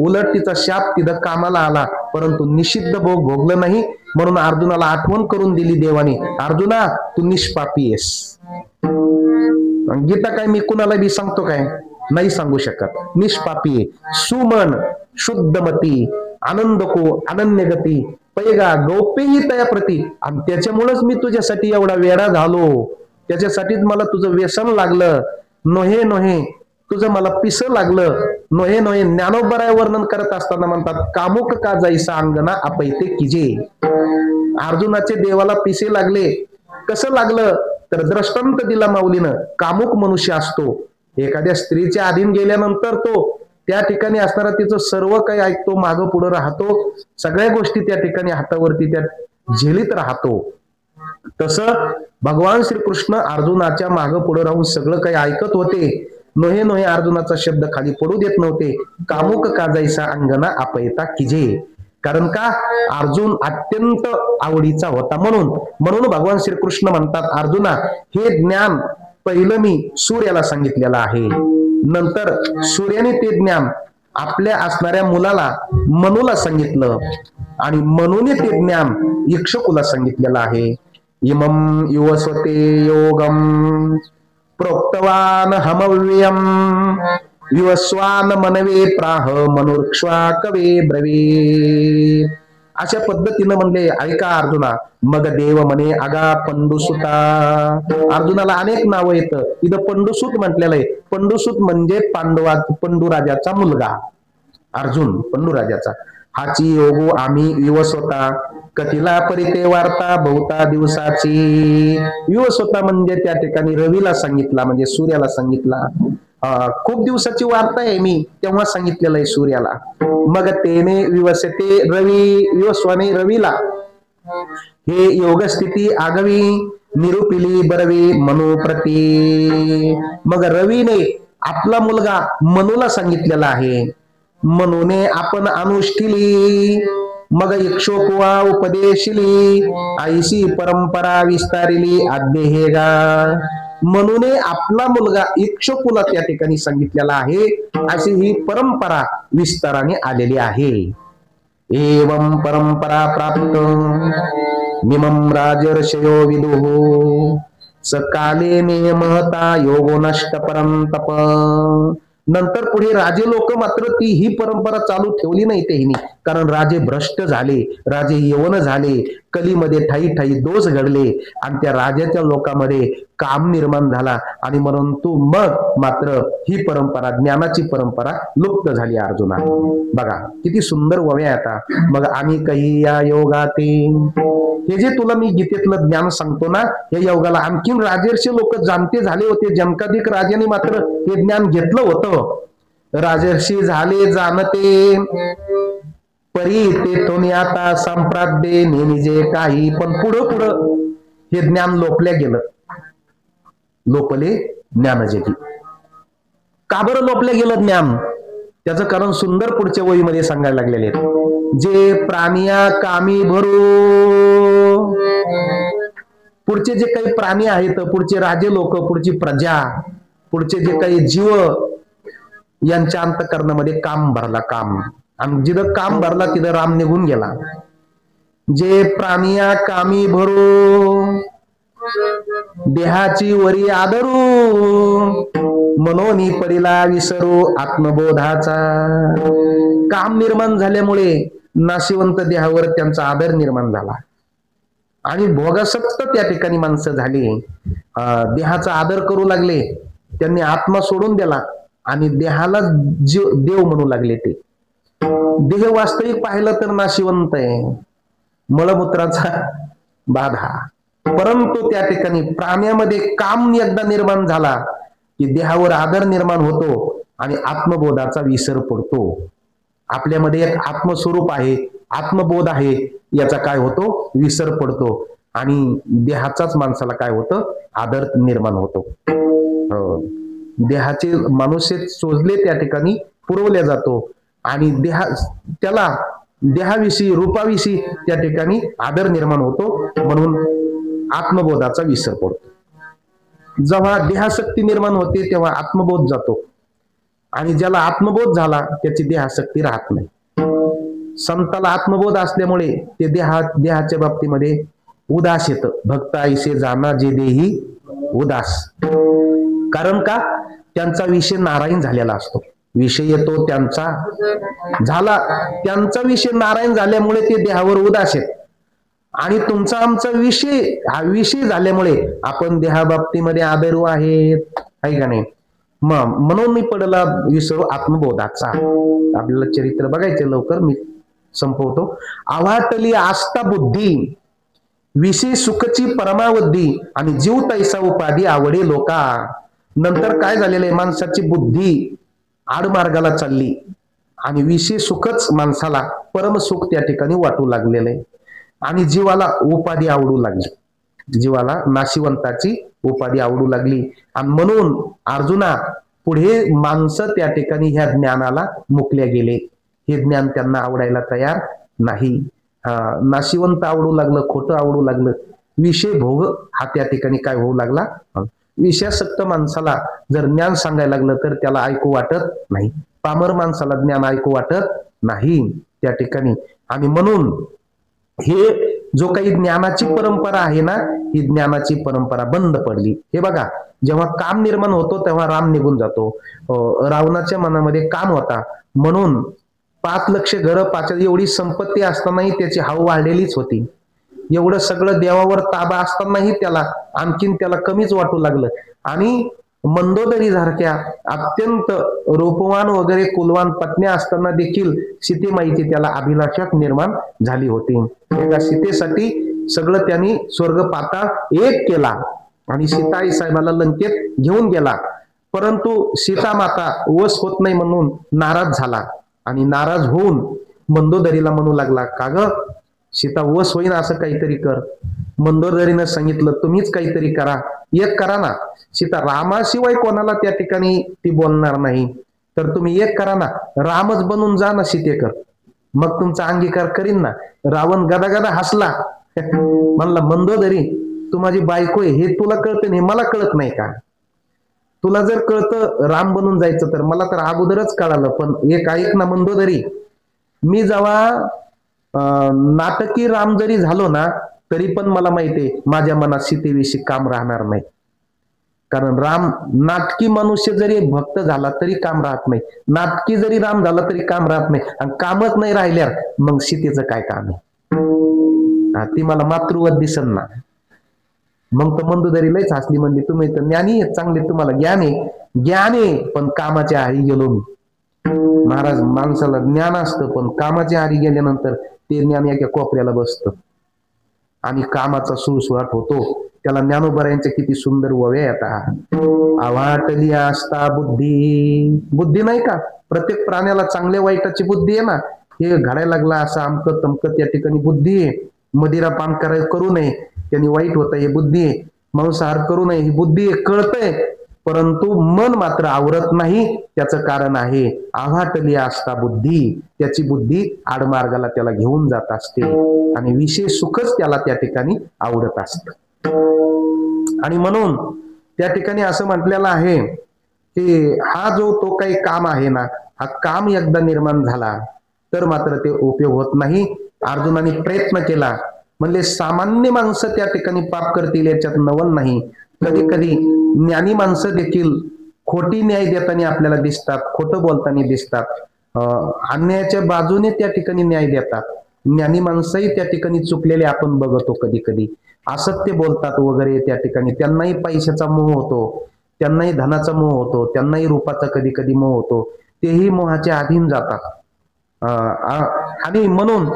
उलट तिचा शाप तिथं कामाला आला परंतु निषिद्ध भोग भोगलं नाही. म्हणून अर्जुनाला आठवण करून दिली देवाने, अर्जुना तू निष्पापी आहेस. गीता काय मी कुणाला बी सांगतो काय? नाही सांगू शकत. निष्पापी, सुमन, शुद्धमती, आनंदको, अनन्य गती, पैगा गौपेही तया प्रती. आणि त्याच्यामुळेच मी तुझ्यासाठी एवढा वेडा झालो, त्याच्यासाठीच मला तुझं व्यसन लागलं. नोहे नोहे तुझं मला पिस लागलं. नोहे नोहे ज्ञानोबराय वर्णन करत असताना म्हणतात, कामुक का जाईसा अंगना अपैते किजे. अर्जुनाचे देवाला पिसे लागले. कसं लागलं तर दृष्टांत दिला माऊलीनं. कामुक मनुष्य असतो, एखाद्या स्त्रीच्या अधीन गेल्यानंतर तो त्या ठिकाणी असणारा तिचं सर्व काही ऐकतो, मागं पुढं राहतो, सगळ्या गोष्टी त्या ठिकाणी हातावरती त्या झेलीत राहतो. तसं भगवान श्रीकृष्ण अर्जुनाच्या मागं पुढे राहून सगळं काही ऐकत होते. नोहे नोहे अर्जुनाचा शब्द खाली पडू देत नव्हते. कामुक का जायसा अंगना अपयता किजे. कारण का अर्जुन अत्यंत आवडीचा होता. म्हणून भगवान श्रीकृष्ण म्हणतात, अर्जुना हे ज्ञान पहिलं मी सूर्याला सांगितलेलं आहे. नंतर सूर्याने ते ज्ञान आपल्या असणाऱ्या मुलाला मनूला सांगितलं आणि मनूने ते ज्ञान इक्षकुला सांगितलेलं आहे. इमं युवस्वते योगम प्रोक्तवान हमव्ययम विवस्वान मनवे प्राह मनुर्क्ष्वा कवे ब्रवे. अशा पद्धतीनं म्हणले, ऐका अर्जुना. मग देव म्हणे अगा पंडुसुता. अर्जुनाला अनेक नावं येतं, इथं पंडुसूत म्हटलेलं आहे. पंडुसूत म्हणजे पंडुराजाचा मुलगा अर्जुन, पंडुराजाचा. हाची योगो आम्ही विवस्वता कथिला परिते वार्ता बहुता दिवसाची. विवस्वता म्हणजे त्या ठिकाणी रवीला सांगितला, म्हणजे सूर्याला सांगितला. खूप दिवसाची वार्ता आहे मी तेव्हा सांगितलेलं आहे सूर्याला. मग तेने विवसते रवी, विवस्वाने रवीला हे योगस्थिती आगवी निरूपिली बरवी मनुप्रती. मग रवीने आपला मुलगा मनूला सांगितलेला आहे. मनूने आपण अनुष्ठिली. मग इक्षोकुवा उपदेशिली आईशी परंपरा विस्तारिली आद्येगा. मनूने आपला मुलगा इक्षोकुला त्या ठिकाणी सांगितलेला आहे. अशी ही परंपरा विस्ताराने आलेली आहे. एवं परंपरा प्राप्त मिमं राजर्षयो विदुः सकाले नियमता योगो नष्ट परंतप. नंतर पुढे राजे लोक मात्र ती ही परंपरा चालू ठेवली नाही त्यांनी. कारण राजे भ्रष्ट झाले, राजे यवन झाले, कलीमध्ये ठाई ठाई दोष घडले आणि त्या राजाच्या लोकांमध्ये काम निर्माण झाला आणि म्हणून तू मग मात्र ही परंपरा, ज्ञानाची परंपरा लुप्त झाली. अर्जुना बघा किती सुंदर वव्या आता. मग आम्ही काही या योगाते, हे जे तुला मी गीतेतलं ज्ञान सांगतो ना, या योगाला आणखीन राजर्षी लोक जाणते झाले होते. जनकाधिक राजाने मात्र हे ज्ञान घेतलं होतं. राजर्षी झाले जाणते परी ते तोनी आता संप्राद्ये नेहमी काही. पण पुढं पुढं हे ज्ञान लोपल्या गेलं. लोपले ज्ञान जगी. का बरं लोपल्या गेलं ज्ञान? त्याचं कारण सुंदर पुढच्या वहीमध्ये सांगायला लागलेले आहेत. जे प्राणिया कामी भरू, पुढचे जे काही प्राणी आहेत, पुढचे राजे लोक, पुढची प्रजा, पुढचे जे काही जीव, यांच्या अंतःकरणामध्ये काम भरला. काम, आणि जिथं काम भरला तिथं राम निघून गेला. जे प्राणिया कामी भरू देहाची वरी आदरू मनोनी परीला विसरू आत्मबोधाचा. काम निर्माण झाल्यामुळे नाशिवंत देहावर त्यांचा आदर निर्माण झाला आणि भोगासक्त त्या ठिकाणी माणसं झाली. देहाचा आदर करू लागले. त्यांनी आत्मा सोडून दिला आणि देहाला देव म्हणू लागले. ते देह वास्तविक पाहिलं तर नाशिवंत आहे, मलमूत्राचा बाधा. परंतु त्या ठिकाणी प्राण्यामध्ये काम एकदा निर्माण झाला की देहावर आदर निर्माण होतो आणि आत्मबोधाचा विसर पडतो. आपल्यामध्ये एक आत्मस्वरूप आहे, आत्मबोध आहे याचा काय होतो, विसर पडतो आणि देहाचाच माणसाला काय होतं, आदर निर्माण होतो. देहाचे मनुष्य चोजले त्या ठिकाणी पुरवल्या जातो आणि त्याला देहाविषयी रूपाविषयी त्या ठिकाणी आदर निर्माण होतो, म्हणून आत्मबोधाचा विसर पडतो. जेव्हा देहासक्ती निर्माण होते तेव्हा आत्मबोध जातो आणि ज्याला आत्मबोध झाला त्याची देहासक्ती राहत नाही. संताला आत्मबोध असल्यामुळे ते देहाच्या बाबतीमध्ये उदास येतं. भक्त ऐसे जाना जे देही उदास. कारण का, त्यांचा विषय नारायण झालेला असतो. विषय येतो त्यांचा झाला, त्यांचा विषय नारायण झाल्यामुळे ते देहावर उदास आहेत आणि तुमचा आमचा विषय हा विषय झाल्यामुळे आपण देहाबाबतीमध्ये आदरू आहेत, आहे का नाही. म्हणून मी पडला विसरू आत्मबोधाचा. आपल्याला चरित्र बघायचं, लवकर मी संपवतो. आवाटली आस्था बुद्धी विषय सुखची परमावधी आणि जीव तैसा उपाधी आवडे लोका. नंतर काय झालेलं आहे, माणसाची बुद्धी आडमार्गाला चालली आणि विषय सुखच माणसाला परमसुख त्या ठिकाणी वाटू लागलेलं आहे आणि जीवाला उपाधी आवडू लागली. जीवाला नाशिवंताची उपाधी आवडू लागली आणि म्हणून अर्जुना पुढे माणसं त्या ठिकाणी ह्या ज्ञानाला मुकल्या गेले. हे ज्ञान त्यांना आवडायला तयार नाही. नाशिवंत आवडू लागलं, खोटं आवडू लागलं, विषय भोग हा त्या ठिकाणी काय होऊ लागला. विषयासक्त माणसाला जर ज्ञान सांगायला लागलं तर त्याला ऐकू वाटत नाही. पामर माणसाला ज्ञान ऐकू वाटत नाही त्या ठिकाणी. आणि म्हणून हे जो काही ज्ञानाची परंपरा आहे ना, ही ज्ञानाची परंपरा बंद पडली. हे बघा, जेव्हा काम निर्माण होतो तेव्हा राम निघून जातो. रावणाच्या मनामध्ये काम होता म्हणून 5 लक्ष घरं, 5 एवढी संपत्ती असतानाही त्याची हाव वाढलेलीच होती. एवढं सगळं देवावर ताबा असतानाही आणखीन त्याला कमीच वाटू लागलं आणि मंदोदरी सारख्या अत्यंत रूपवान वगैरे कुलवान पत्न्या असताना देखील सीतेमाईची त्याला अभिलाषा निर्माण झाली होती. एका सीतेसाठी सगळं त्यांनी स्वर्ग पाताळ एक केला आणि सीताई साहेबाला लंकेत घेऊन गेला. परंतु सीता माता वश होत नाही म्हणून नाराज झाला आणि नाराज होऊन मंदोदरीला म्हणू लागला, का ग सीता वश होईन असं काहीतरी कर. मंदोदरीनं सांगितलं, तुम्हीच काहीतरी करा, एक करा ना. सीता रामाशिवाय कोणाला त्या ठिकाणी ती बोलणार नाही, तर तुम्ही एक करा ना, रामच बनून जा ना सीतेकर, मग तुमचा अंगीकार करीन ना. रावण गदागदा हसला, म्हणला मंदोदरी तू माझी बायको आहे हे तुला कळतं नाही, मला कळत नाही का. तुला जर कळतं राम बनून जायचं तर मला तर अगोदरच कळालं. पण एक ऐक ना मंदोदरी, मी जेव्हा नाटकी राम जरी झालो ना तरी पण मला माहितीये माझ्या मनात सीतेविषयी काम राहणार नाही. कारण राम नाटकी मनुष्य जरी भक्त झाला तरी काम राहत नाही, नाटकी जरी राम झाला तरी काम राहत नाही. आणि कामच नाही राहिल्यावर मग सीतेचं काय काम आहे. ती मला मातृवत दिसन ना. मग तर मंदोदरी लयच हसली, म्हणली तुम्ही तर ज्ञानी चांगले, तुम्हाला ज्ञान आहे पण कामाच्या आहारी गेलो मी. महाराज, माणसाला ज्ञान असतं पण कामाच्या आहारी गेल्यानंतर ते ज्ञान एका कोपऱ्याला बसतं आणि कामाचा सुळसुळाट होतो. त्याला ज्ञानोबरायांच्या किती सुंदर ओव्या येतात. आवाटली आस्था बुद्धी नाही का, प्रत्येक प्राण्याला चांगल्या वाईटाची बुद्धी आहे ना. हे घडायला लागला असं अमकं तमकं त्या ठिकाणी बुद्धी आहे. मदिरा पान करू नये त्यांनी वाईट होतं हे बुद्धी आहे. मांसाहार करू नये ही बुद्धी आहे, कळतंय, परंतु मन मात्र आवरत नाही. त्याचं कारण आहे आव्हाटली आस्था बुद्धी. त्याची बुद्धी आडमार्गाला त्याला घेऊन जात असते आणि विशेष सुखच त्याला त्या ठिकाणी आवडत असत. आणि म्हणून त्या ठिकाणी असं म्हटलेलं आहे की हा जो तो काही काम आहे ना, हा काम एकदा निर्माण झाला तर मात्र ते उपयोग होत नाही. अर्जुनाने प्रयत्न केला, म्हणले सामान्य माणसं त्या ठिकाणी पाप करतील याच्यात नवल नाही. कधी कधी ज्ञानी माणसं देखील खोटी न्याय देताना आपल्याला दिसतात, खोटं बोलताना दिसतात, अन्यायाच्या बाजूने त्या ठिकाणी न्याय देतात. ज्ञानी माणसंही त्या ठिकाणी चुकलेले आपण बघतो. कधी कधी असत्य बोलतात वगैरे त्या ठिकाणी. त्यांनाही पैशाचा मोह होतो, त्यांनाही धनाचा मोह होतो, त्यांनाही रूपाचा कधी कधी मोह होतो. तेही मोहाच्या अधीन जातात आणि म्हणून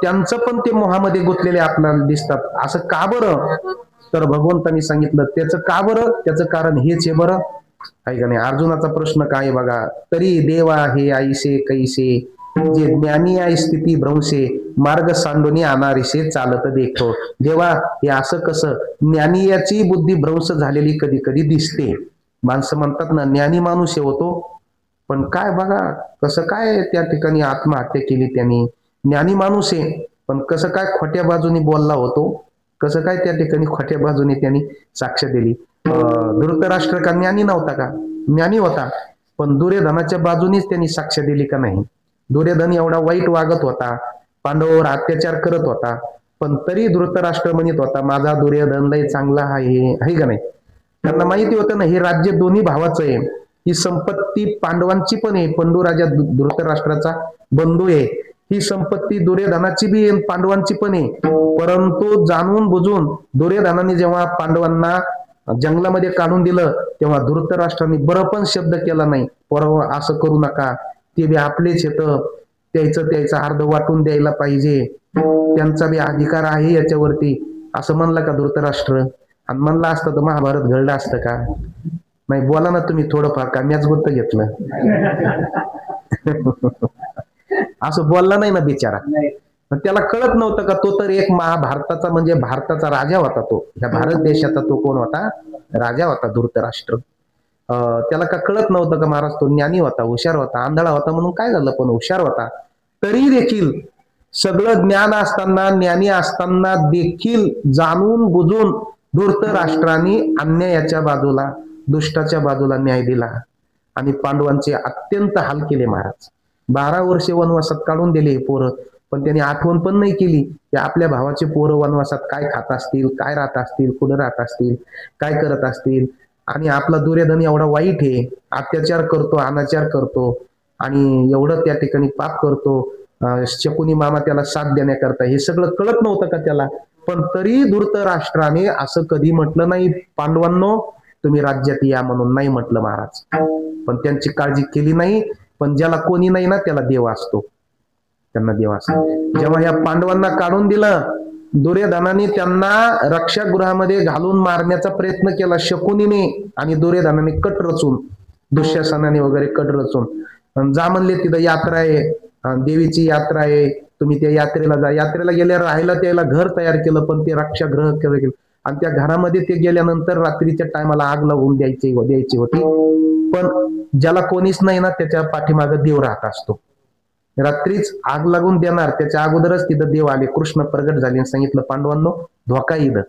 त्यांचं पण ते मोहामध्ये गुंतलेले आपल्याला दिसतात. असं का बरं, तर भगवंतांनी सांगितलं त्याचं का बरं, त्याचं कारण हेच आहे बरं, आहे का नाही. अर्जुनाचा प्रश्न काय बघा, तरी देवा हे आईसे कैसे जे ज्ञानी आहे स्थिती भ्रंशे मार्ग सांडूनी अनारिसे चालत देखतो. जेव्हा हे असं कसं ज्ञानी याची बुद्धी भ्रंश झालेली कधी कधी दिसते. माणसं म्हणतात ना ज्ञानी माणूस होतो, पण काय बघा कसं काय त्या ठिकाणी आत्महत्या केली त्यांनी. ज्ञानी माणूस आहे पण कसं काय खोट्या बाजूनी बोलला होतो, कसं काय त्या ठिकाणी खोट्या बाजूने त्यांनी साक्ष दिली. धृतराष्ट्र का ज्ञानी नव्हता का? ज्ञानी होता, पण दुर्योधनाच्या बाजूनीच त्यांनी साक्ष दिली का नाही? दुर्योधन एवढा वाईट वागत होता, पांडवावर अत्याचार करत होता, पण तरी धृतराष्ट्र म्हणत होता माझा दुर्योधन लय चांगला आहे का नाही? त्यांना माहिती होतं ना हे राज्य दोन्ही भावाचं आहे, ही संपत्ती पांडवांची पण आहे, पंडू राजा धृतराष्ट्राचा बंधू आहे, ही संपत्ती दुर्योधनाची बी आहे पांडवांची पण आहे. परंतु जाणून बुजून दुर्योधनाने जेव्हा पांडवांना जंगलामध्ये काढून दिलं तेव्हा धृतराष्ट्राने बरं पण शब्द केला नाही, परवा असं करू नका, ते बी आपलेच येतं, त्याचं अर्ध वाटून द्यायला पाहिजे, त्यांचा बी अधिकार आहे याच्यावरती, असं म्हणलं का धृतराष्ट्र? आणि म्हणलं असतं तर महाभारत घडलं असतं का? नाही. बोला ना तुम्ही थोडंफार, का मॅच गुत्त घेतलं? असं बोलला नाही ना बिचारा. त्याला कळत नव्हतं का तो तर एक महाभारताचा म्हणजे भारताचा राजा होता, तो ह्या भारत देशाचा तो कोण होता? राजा होता धृतराष्ट्र. त्याला का कळत नव्हतं का महाराज तो ज्ञानी होता, हुशार होता, आंधळा होता म्हणून काय झालं, पण हुशार होता. तरी देखील सगळं ज्ञान असताना ज्ञानी असताना देखील जाणून बुजून धृतराष्ट्राने अन्यायाच्या बाजूला दुष्टाच्या बाजूला न्याय दिला आणि पांडवांचे अत्यंत हाल केले महाराज. 12 वर्षे वनवासात काढून दिले पोरं, पण त्यांनी आठवण पण नाही केली की आपल्या भावाचे पोरं वनवासात काय खात असतील, काय राहत असतील, कुठं राहत असतील, काय करत असतील. आणि आपला दुर्योधन एवढा वाईट आहे, अत्याचार करतो, अनाचार करतो आणि एवढं त्या ठिकाणी पाप करतो. शकुनी मामा त्याला साथ देण्याकरता, हे सगळं कळत नव्हतं का त्याला? पण तरी धृतराष्ट्राने असं कधी म्हटलं नाही पांडवांनो तुम्ही राज्यात या म्हणून, नाही म्हटलं महाराज. पण त्यांची काळजी केली नाही. पण ज्याला कोणी नाही ना त्याला देव असतो, त्यांना देव असतो. जेव्हा या पांडवांना काढून दिलं, दुर्योधनाने त्यांना रक्षागृहामध्ये घालून मारण्याचा प्रयत्न केला शकुनीने आणि दुर्योधनाने कट रचून, दुःशासनाने वगैरे कट रचून जा म्हणले, तिथं यात्रा आहे, देवीची यात्रा आहे, तुम्ही त्या यात्रेला जा. यात्रेला गेल्यावर राहायला त्याला घर तयार केलं, पण ते रक्षागृह केलं आणि त्या घरामध्ये ते गेल्यानंतर रात्रीच्या टायमाला आग लावून द्यायची होती. पण ज्याला कोणीच नाही ना त्याच्या पाठीमागे देव राहत असतो. रात्रीच आग लागून देणार, त्याच्या अगोदरच तिथं देव आले, कृष्ण प्रगट झाले आणि सांगितलं पांडवांनो धोका येईल,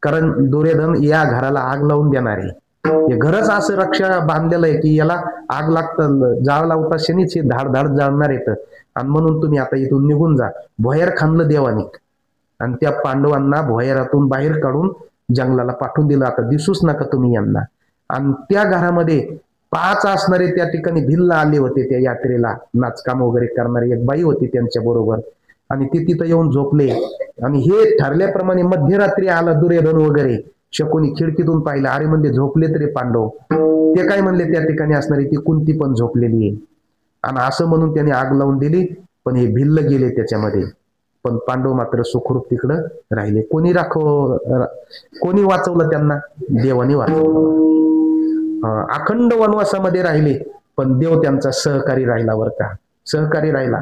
कारण दुर्योधन या घराला आग लावून देणार आहे. हे घरच असं रक्षा बांधलेलं आहे की याला आग लागतं, जाळ लावता शनीच हे धाड धाड जाळणार येतं, आणि म्हणून तुम्ही आता इथून निघून जा. भोयर खाणलं देवाने आणि त्या पांडवांना भोयरातून बाहेर काढून जंगलाला पाठवून दिलं, आता दिसूच नका तुम्ही यांना. आणि त्या घरामध्ये 5 असणारे त्या ठिकाणी भिल्ल आले होते त्या यात्रेला, नाचकाम वगैरे करणारी एक बाई होती त्यांच्या बरोबर, आणि ते तिथं येऊन झोपले. आणि हे ठरल्याप्रमाणे मध्यरात्री आला दुर्योधन वगैरे, शकुनी खिडकीतून पाहिलं, अरे म्हणजे झोपले तरी पांडव. ते काय म्हणले त्या ठिकाणी असणारी ती कुंती पण झोपलेली आहे, आणि असं म्हणून त्यांनी आग लावून दिली. पण हे भिल्ल गेले त्याच्यामध्ये, पण पांडव मात्र सुखरूप तिकडं राहिले. कोणी वाचवलं त्यांना? देवाने वाचवलं. अखंड वनवासामध्ये राहिले, पण देव त्यांचा सहकारी राहिला, बर का, सहकारी राहिला.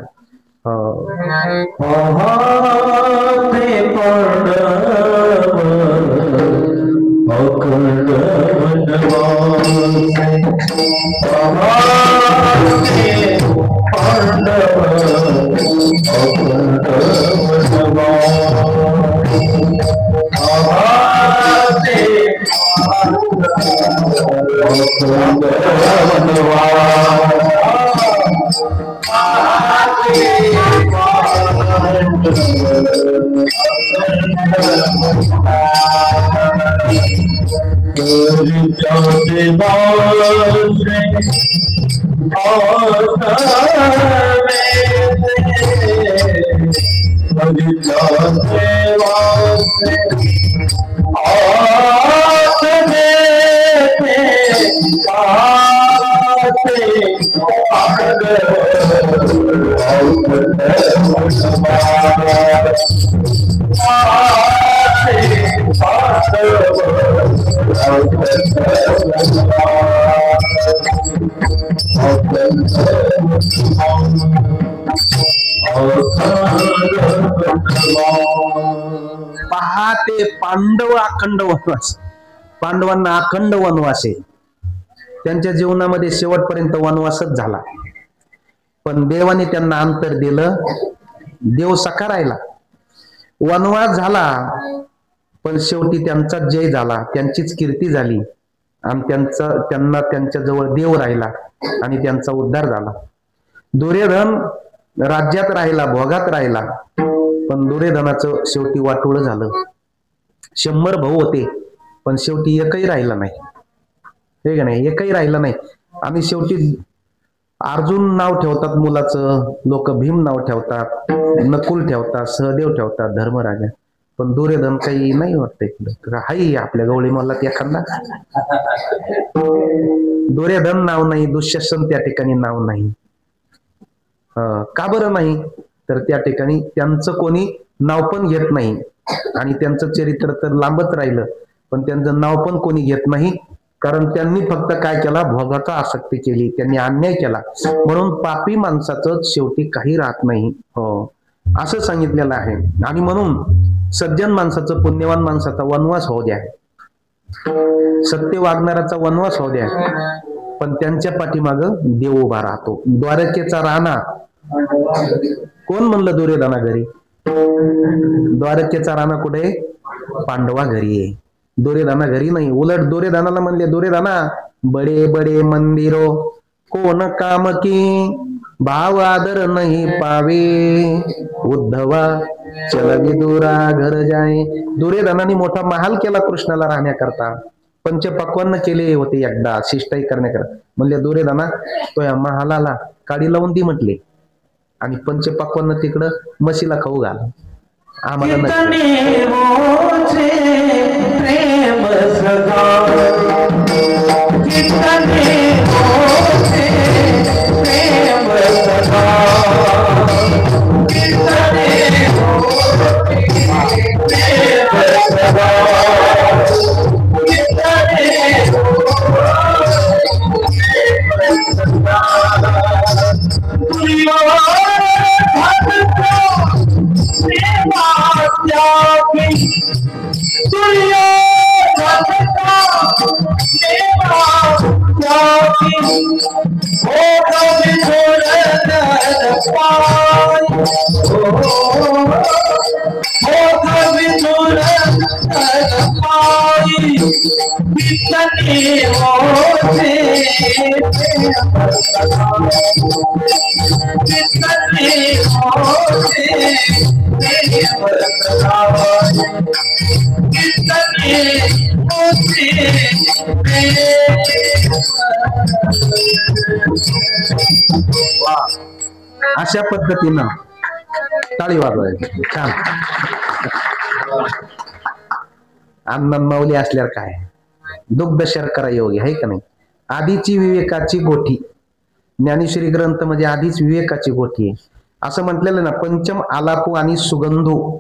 पहा ते पांडव अखंड वनवास, पांडवांना अखंड वनवास आहे, त्यांच्या जीवनामध्ये शेवटपर्यंत वनवासच झाला. पण देवाने त्यांना अंतर दिलं, देव सखा राहिला. वनवास झाला पण शेवटी त्यांचा जय झाला, त्यांचीच कीर्ती झाली आणि त्यांना त्यांच्या जवळ देव राहिला आणि त्यांचा उद्धार झाला. दुर्योधन राज्यात राहिला, भोगात राहिला, पण दुर्योधनाचं शेवटी वाटोळं झालं. 100 भाऊ होते पण शेवटी एकही राहिला नाही, हे का नाही, एकही राहिला नाही. आणि शेवटी अर्जुन नाव ठेवतात मुलाचं, लोक भीम नाव ठेवतात, नकुल ठेवतात, सहदेव ठेवतात, धर्मराजा, पण दुर्योधन काही नाही वाटतंय. हाही आपल्या गवळी मला एखादा दुर्योधन नाव नाही, दुःशासन त्या ठिकाणी नाव नाही. का बरं नाही, तर त्या ठिकाणी त्यांचं कोणी नाव पण घेत नाही आणि त्यांचं चरित्र तर लांबच राहिलं, पण त्यांचं नाव पण कोणी घेत नाही. कारण त्यांनी फक्त काय केला, भोगाचा आसक्ती केली, त्यांनी अन्याय केला. म्हणून पापी माणसाचं शेवटी काही राहत नाही, हो असं सांगितलेलं आहे. आणि म्हणून सज्जन माणसाचं, पुण्यवान माणसाचा वनवास होऊ द्या, सत्य वागणाऱ्याचा वनवास होऊ द्या, पण त्यांच्या पाठीमाग देव उभा राहतो. द्वारकेचा राणा कोण म्हणलं? दुर्योधना घरी. द्वारकेचा राणा कुठे? पांडवा घरी आहे, दुर्योधना घरी नाही. उलट दुर्योधनाला म्हणले, दुर्योधना बडे बडे मंदिरो कोण काम की, भाव आदर नाही पावे, उद्धवा चल विदुरा घर जाय. दुर्योधनाने मोठा महाल केला कृष्णाला राहण्याकरता, पंचपक्वान्न केले होते एकदा शिष्टाई करण्याकरता. म्हणले दुर्योधना तो या महालाला काडी लावून दी म्हटले, आणि पंचपक्वान्न तिकडं म्हशीला खाऊ घाल, आम्हाला प्रेम सगा, प्रेम सगा, अशा पद्धतीनं टाळी वाजवायची. छान. अन्न माऊली असल्यावर काय, दुग्ध शर्करा योगी आहे का नाही. आधीची विवेकाची गोठी, ज्ञानेश्वरी ग्रंथ म्हणजे आधीच विवेकाची गोठी आहे असं म्हटलेलं ना. पंचम आलापू आणि सुगंधू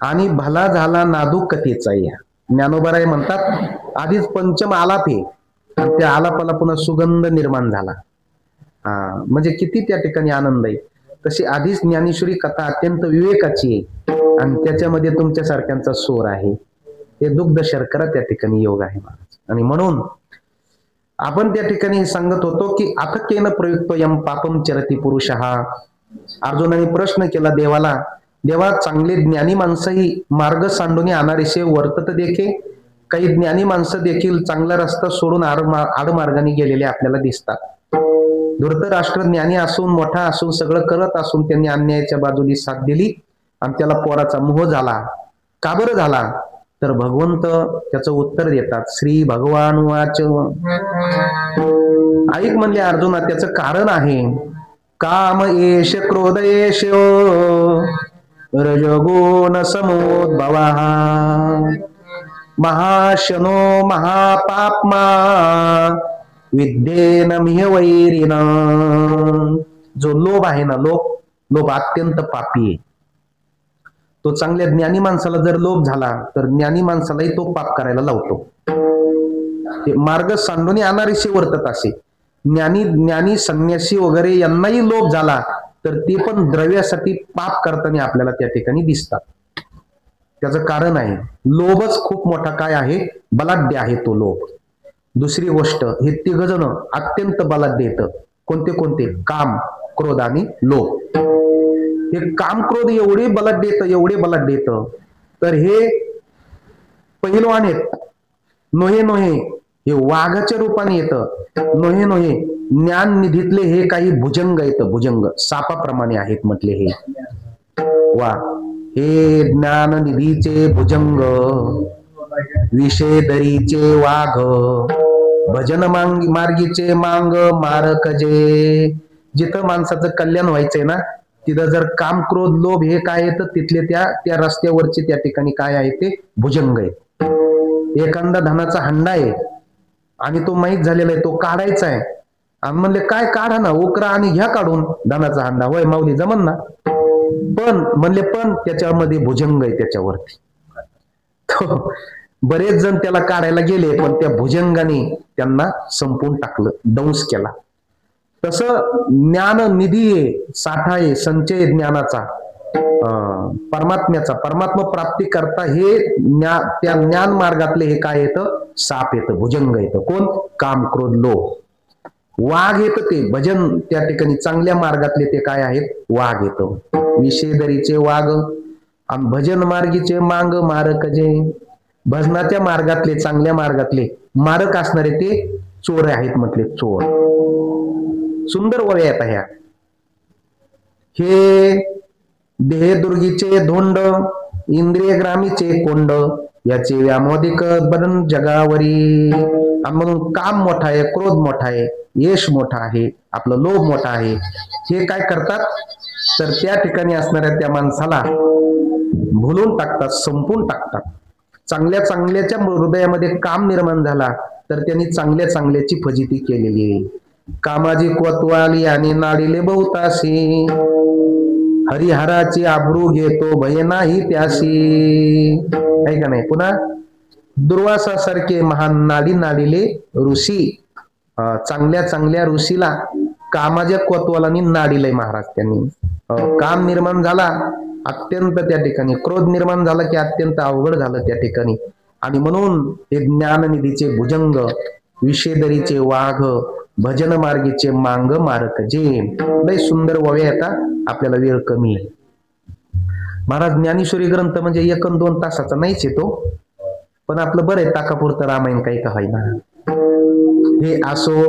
आणि भला झाला नादू कथेचा. या ज्ञानोबराय म्हणतात आधीच पंचम आलाप आहे, त्या आलापाला पुन्हा सुगंध निर्माण झाला. म्हणजे किती त्या ठिकाणी आनंद आहे. तशी आधीच ज्ञानेश्वरी कथा अत्यंत विवेकाची आहे आणि त्याच्यामध्ये तुमच्या सारख्यांचा सोर आहे. हे दुग्ध शर्करा त्या ठिकाणी योग आहे. आणि म्हणून आपण त्या ठिकाणी सांगत होतो की अथकेन प्रयुक्तो यम पापम चरती पुरुषः. अर्जुनाने प्रश्न केला देवाला, देवा चांगले ज्ञानी माणसंही मार्ग सांडून अनारेषे वर्तत देखे. काही ज्ञानी माणसं देखील चांगला रस्ता सोडून आडमार्गाने गेलेले आपल्याला दिसतात. धृतराष्ट्र ज्ञानी असून, मोठा असून, सगळं करत असून त्यांनी अन्यायाच्या बाजूने साथ दिली आणि त्याला पोराचा मोह झाला. का बरं झाला? तर भगवंत त्याचं उत्तर देतात. श्री भगवान वाच, ऐक म्हणले अर्जुना, त्याचं कारण आहे. काम एष क्रोध एष रजगुण समुद्भवा महाशनो महापाप्मा विद्येन मिह वैरिन. जो लोभ आहे ना, लोभ अत्यंत पापी आहे. तो चांगल्या ज्ञानी माणसाला जर लोभ झाला तर ज्ञानी माणसालाही तो पाप करायला लावतो. ते मार्ग सांडून आणणारेसे वर्तत असे. ज्ञानी संन्यासी वगैरे यांनाही लोभ झाला तर ते पण द्रव्यासाठी पाप करताना आपल्याला त्या ठिकाणी दिसतात. त्याचं कारण आहे लोभच खूप मोठा काय आहे, बलाढ्य आहे तो लोभ. दुसरी गोष्ट, हे तिघजण अत्यंत बलाढ्य येतं. कोणते कोणते? काम, क्रोध आणि लोभ. हे काम क्रोध एवढे बलाढ्य येतं, एवढे बलाढ्य येतं, तर हे पहिलवान आहेत. नोहे नोहे हे वाघाच्या रूपाने येतं. नोहे नोहे ज्ञान निधीतले हे काही भुजंग येतं. भुजंग सापाप्रमाणे आहेत म्हटले हे. वा, हे ज्ञान निधीचे भुजंग, विषेदरीचे वाघ, भजन मार्गीचे मांग मारक जे. जिथं माणसाचं कल्याण व्हायचंय ना, तिथं जर काम क्रोध लोभ हे काय येतं, तिथले त्या रस्त्यावरचे त्या ठिकाणी काय आहे ते भुजंग आहे. एखादा धनाचा हंडा आहे आणि तो माहीत झालेला आहे, तो काढायचा आहे. आणि म्हणले काय काढा ना, उकरा आणि घ्या काढून धनाचा हंडा. होय माऊली जमन ना. पण त्याच्यामध्ये भुजंग आहे त्याच्यावरती. बरेच जण त्याला काढायला गेले पण त्या भुजंगाने त्यांना संपून टाकलं, दंश केला. तसं ज्ञान निधी आहे, साठा आहे, संचय ज्ञानाचा, परमात्म्याचा, परमात्मा प्राप्ती करता हे त्या ज्ञान मार्गातले हे काय येतं, साप येतं, भुजंग येतं. कोण? काम क्रोध लोभ. वाघ येतं ते भजन, त्या ठिकाणी चांगल्या मार्गातले ते काय आहेत, वाघ येतं. विषेदरीचे वाघ आणि भजन मार्गीचे मांग मारक जे. भजनाच्या मार्गातले, चांगल्या मार्गातले मारक असणारे ते चोर आहेत म्हटले, चोर. सुंदर वळ्या आहेत ह्या. हे देहदुर्गीचे धोंड, इंद्रिय ग्रामीचे कोंड, याचे व्यामोदिक बन जगावरी. म्हणून काम मोठा आहे, क्रोध मोठा आहे, यश मोठा आहे, आपलं लोभ मोठा आहे. हे काय करतात तर त्या ठिकाणी असणाऱ्या त्या माणसाला भुलून टाकतात, संपून टाकतात. चांगल्या चांगल्याच्या हृदयामध्ये काम निर्माण झाला तर त्यांनी चांगल्या चांगल्याची फजिती केलेली आहे. कामाजी कोतवाली आणि नाडीले बहुताशी, हरिहराची आबरू घेतो भय नाही त्याशी. आहे का नाही? पुन्हा दुर्वासासारखे महान नाडीले ऋषी, चांगल्या चांगल्या ऋषीला कामाच्या कोतवालांनी नाडीलंय महाराज. त्यांनी काम निर्माण झाला अत्यंत त्या ठिकाणी, क्रोध निर्माण झाला की अत्यंत अवघड झालं त्या ठिकाणी. आणि म्हणून हे ज्ञाननिधीचे भुजंग, विषेदरीचे वाघ, भजन मार्गीचे मांग मारक जे. लय सुंदर वव्या येतात, आपल्याला वेळ कमी आहे. महाराज ज्ञानेश्वरी ग्रंथ म्हणजे 1-2 तासाचा नाहीच येतो, पण आपलं बरं आहे, ताकापुरतं रामायण काही का होईना हे असो.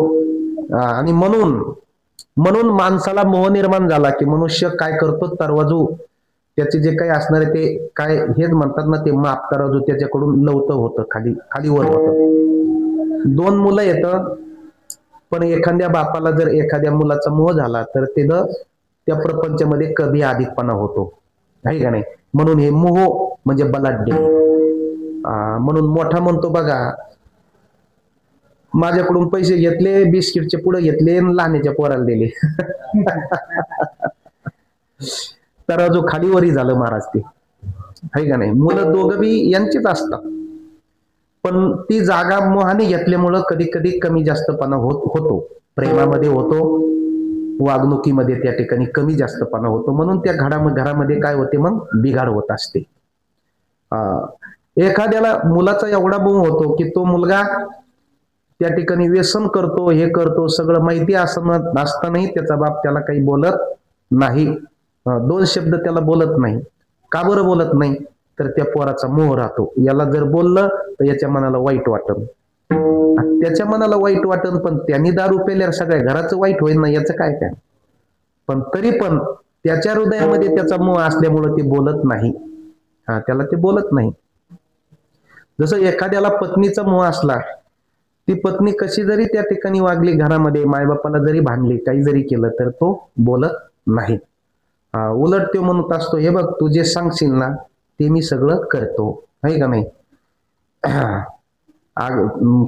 आणि म्हणून माणसाला मोह निर्माण झाला की मनुष्य काय करतो, तरवाजू त्याचे जे काही असणार आहे ते काय हेच म्हणतात ना, ते माप तराजू त्याच्याकडून लवतं होतं, खाली वर होतं. 2 मुलं येतं, पण एखाद्या बापाला जर एखाद्या मुलाचा मोह झाला तर त्या प्रपंचामध्ये कधी अधिकपणा होतो, आहे का नाही? म्हणून हे मोह म्हणजे बलाढ्य. म्हणून मोठा म्हणतो बघा, माझ्याकडून पैसे घेतले, बिस्किटचे पुढे घेतले, लहानच्या पोराला दिले. तर जो खालीवरी झालं महाराज ते, आहे का नाही? मुलं दोघं बी यांचेच असतात, पण ती जागा मोहाने घेतल्यामुळं कधी कधी कमी जास्तपणा होतो. प्रेमामध्ये होतो, वागणुकीमध्ये त्या ठिकाणी कमी जास्तपणा होतो. म्हणून त्या घरामध्ये काय होते, मग बिघाड होत असते. एखाद्याला मुलाचा एवढा मोह होतो की तो मुलगा त्या ठिकाणी व्यसन करतो, हे करतो, सगळं माहिती असतानाही त्याचा बाप त्याला काही बोलत नाही, 2 शब्द त्याला बोलत नाही. का बरं बोलत नाही? तर त्या पोराचा मोह राहतो. याला जर बोललं तर याच्या मनाला वाईट वाटन, त्याच्या मनाला वाईट वाटन, पण त्यांनी दारू पेल्यावर सगळ्या घराचं वाईट होईल ना, याचं काय. पण तरी पण त्याच्या हृदयामध्ये त्याचा मोह असल्यामुळं ते बोलत नाही. त्याला ते बोलत नाही. जसं एखाद्याला पत्नीचा मोह असला, ती पत्नी कशी जरी त्या ठिकाणी वागली, घरामध्ये मायबापाला जरी भांडली, काही जरी केलं तर तो बोलत नाही. उलट तो म्हणत असतो, हे बघ तू जे सांगशील ना ते मी सगळं करतो, आहे का नाही?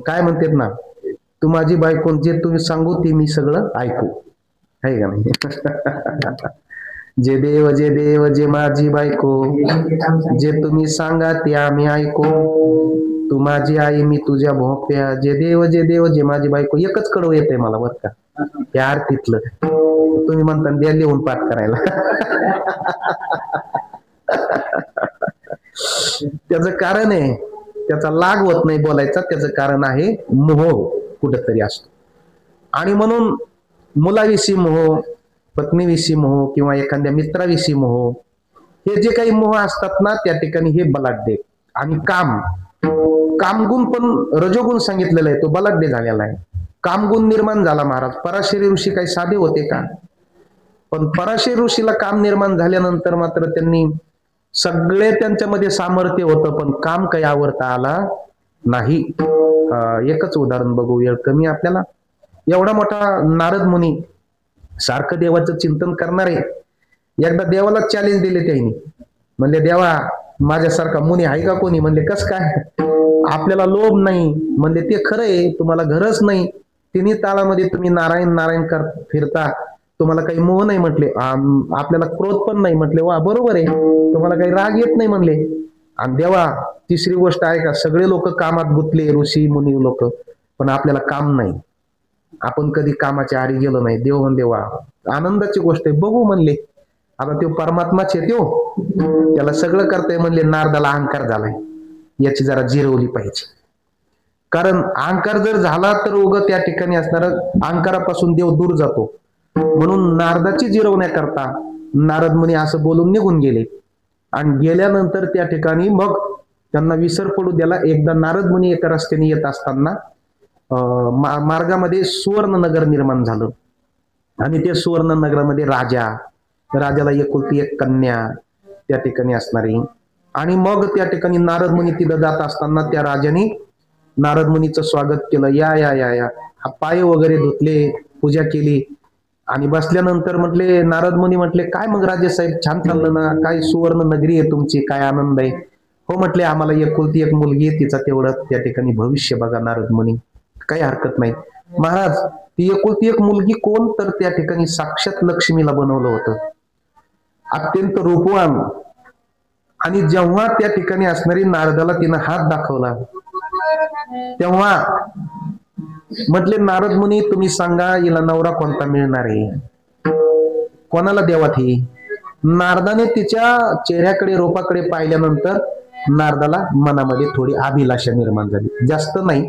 काय म्हणतात ना, तू माझी बायको, जे तुम्ही सांगू ते मी सगळं ऐकू, आहे का नाही? जे देव जे माझी बायको, जे तुम्ही सांगा ते आम्ही ऐकू. तू माझी आई मी तुझ्या भोप्या, जे देव जे माझी बायको, एकच कडव येते मला बरं का त्या आरतीतलं. तुम्ही म्हणता द्या लिहून पाठ करायला. त्याचं कारण आहे, त्याचा लाग होत नाही बोलायचा, त्याचं कारण आहे मोह कुठंतरी असतो. आणि म्हणून मुलाविषयी मोह, पत्नीविषयी मोह किंवा एखाद्या मित्राविषयी मोह, हे जे काही मोह असतात ना त्या ठिकाणी हे बलाढ्य. आणि कामगुण पण रजोगुण सांगितलेला आहे, तो बलाढ्य झालेला आहे. कामगुण निर्माण झाला महाराज. पराशरी ऋषी काही साधे होते का? पण पराशरी ऋषीला काम निर्माण झाल्यानंतर मात्र त्यांनी सगळे त्यांच्यामध्ये सामर्थ्य होतं, पण काम काही आवडता आला नाही. एकच उदाहरण बघू, वेळ कमी आपल्याला. एवढा मोठा नारद मुनी, सारखं देवाचं चिंतन करणारे, एकदा देवाला चॅलेंज दिले त्यांनी. म्हणले देवा माझ्यासारखा मुनी आहे का कोणी? म्हणले कस काय? आपल्याला लोभ नाही. म्हणले ते खरं आहे, तुम्हाला घरच नाही, तिन्ही ताळामध्ये तुम्ही नारायण नारायण कर फिरता, तुम्हाला काही मोह नाही. म्हटले आपल्याला क्रोध पण नाही. म्हटले वा बरोबर आहे, तुम्हाला काही राग येत नाही म्हणले. आणि देवा तिसरी गोष्ट आहे का, सगळे लोक कामात गुंतले, ऋषी मुनी लोक, पण आपल्याला काम नाही, आपण कधी कामाच्या आरी गेलो नाही. देव म्हणले वा आनंदाची गोष्ट आहे, बघू म्हणले. आता तो परमात्माच आहे, त्याला सगळं करताय म्हणले. नारदाला अहंकार झालाय, याची जरा जिरवली पाहिजे. कारण अहंकार जर झाला तर उग त्या ठिकाणी असणार अहंकारापासून देव दूर जातो. म्हणून नारदाची जिरवण्याकरता नारद मुनी असं बोलून निघून गेले. आणि गेल्यानंतर त्या ठिकाणी मग त्यांना विसर पडू द्याला. एकदा नारद मुनी एका रस्त्याने येत असताना मार्गामध्ये सुवर्ण नगर निर्माण झालं. आणि ते सुवर्ण नगरामध्ये राजाला एकुलती एक कन्या त्या ठिकाणी असणारी. आणि मग त्या ठिकाणी नारद मुनी तिथं जात असताना त्या राजाने नारद मुनीचं स्वागत केलं. या या या या पाय वगैरे धुतले, पूजा केली. आणि बसल्यानंतर म्हटले नारद मुनी, म्हटले काय मग राजे साहेब, छान चाललं ना, काय सुवर्ण नगरी आहे तुमची, काय आनंद आहे? हो म्हटले आम्हाला एकुलती एक मुलगी आहे, तिचा तेवढं त्या ठिकाणी भविष्य बघा नारद मुनी, काही हरकत नाही. महाराज ती एकुलती एक मुलगी कोण? तर त्या ठिकाणी साक्षात लक्ष्मीला बनवलं होतं, अत्यंत रूपवान. आणि जेव्हा त्या ठिकाणी असणारी नारदाला तिनं हात दाखवला, तेव्हा म्हटले नारद मुनी तुम्ही सांगा हिला नवरा कोणता मिळणार आहे, कोणाला देवात ही? नारदाने तिच्या चेहऱ्याकडे रूपाकडे पाहिल्यानंतर नारदाला मनामध्ये थोडी अभिलाषा निर्माण झाली, जास्त नाही,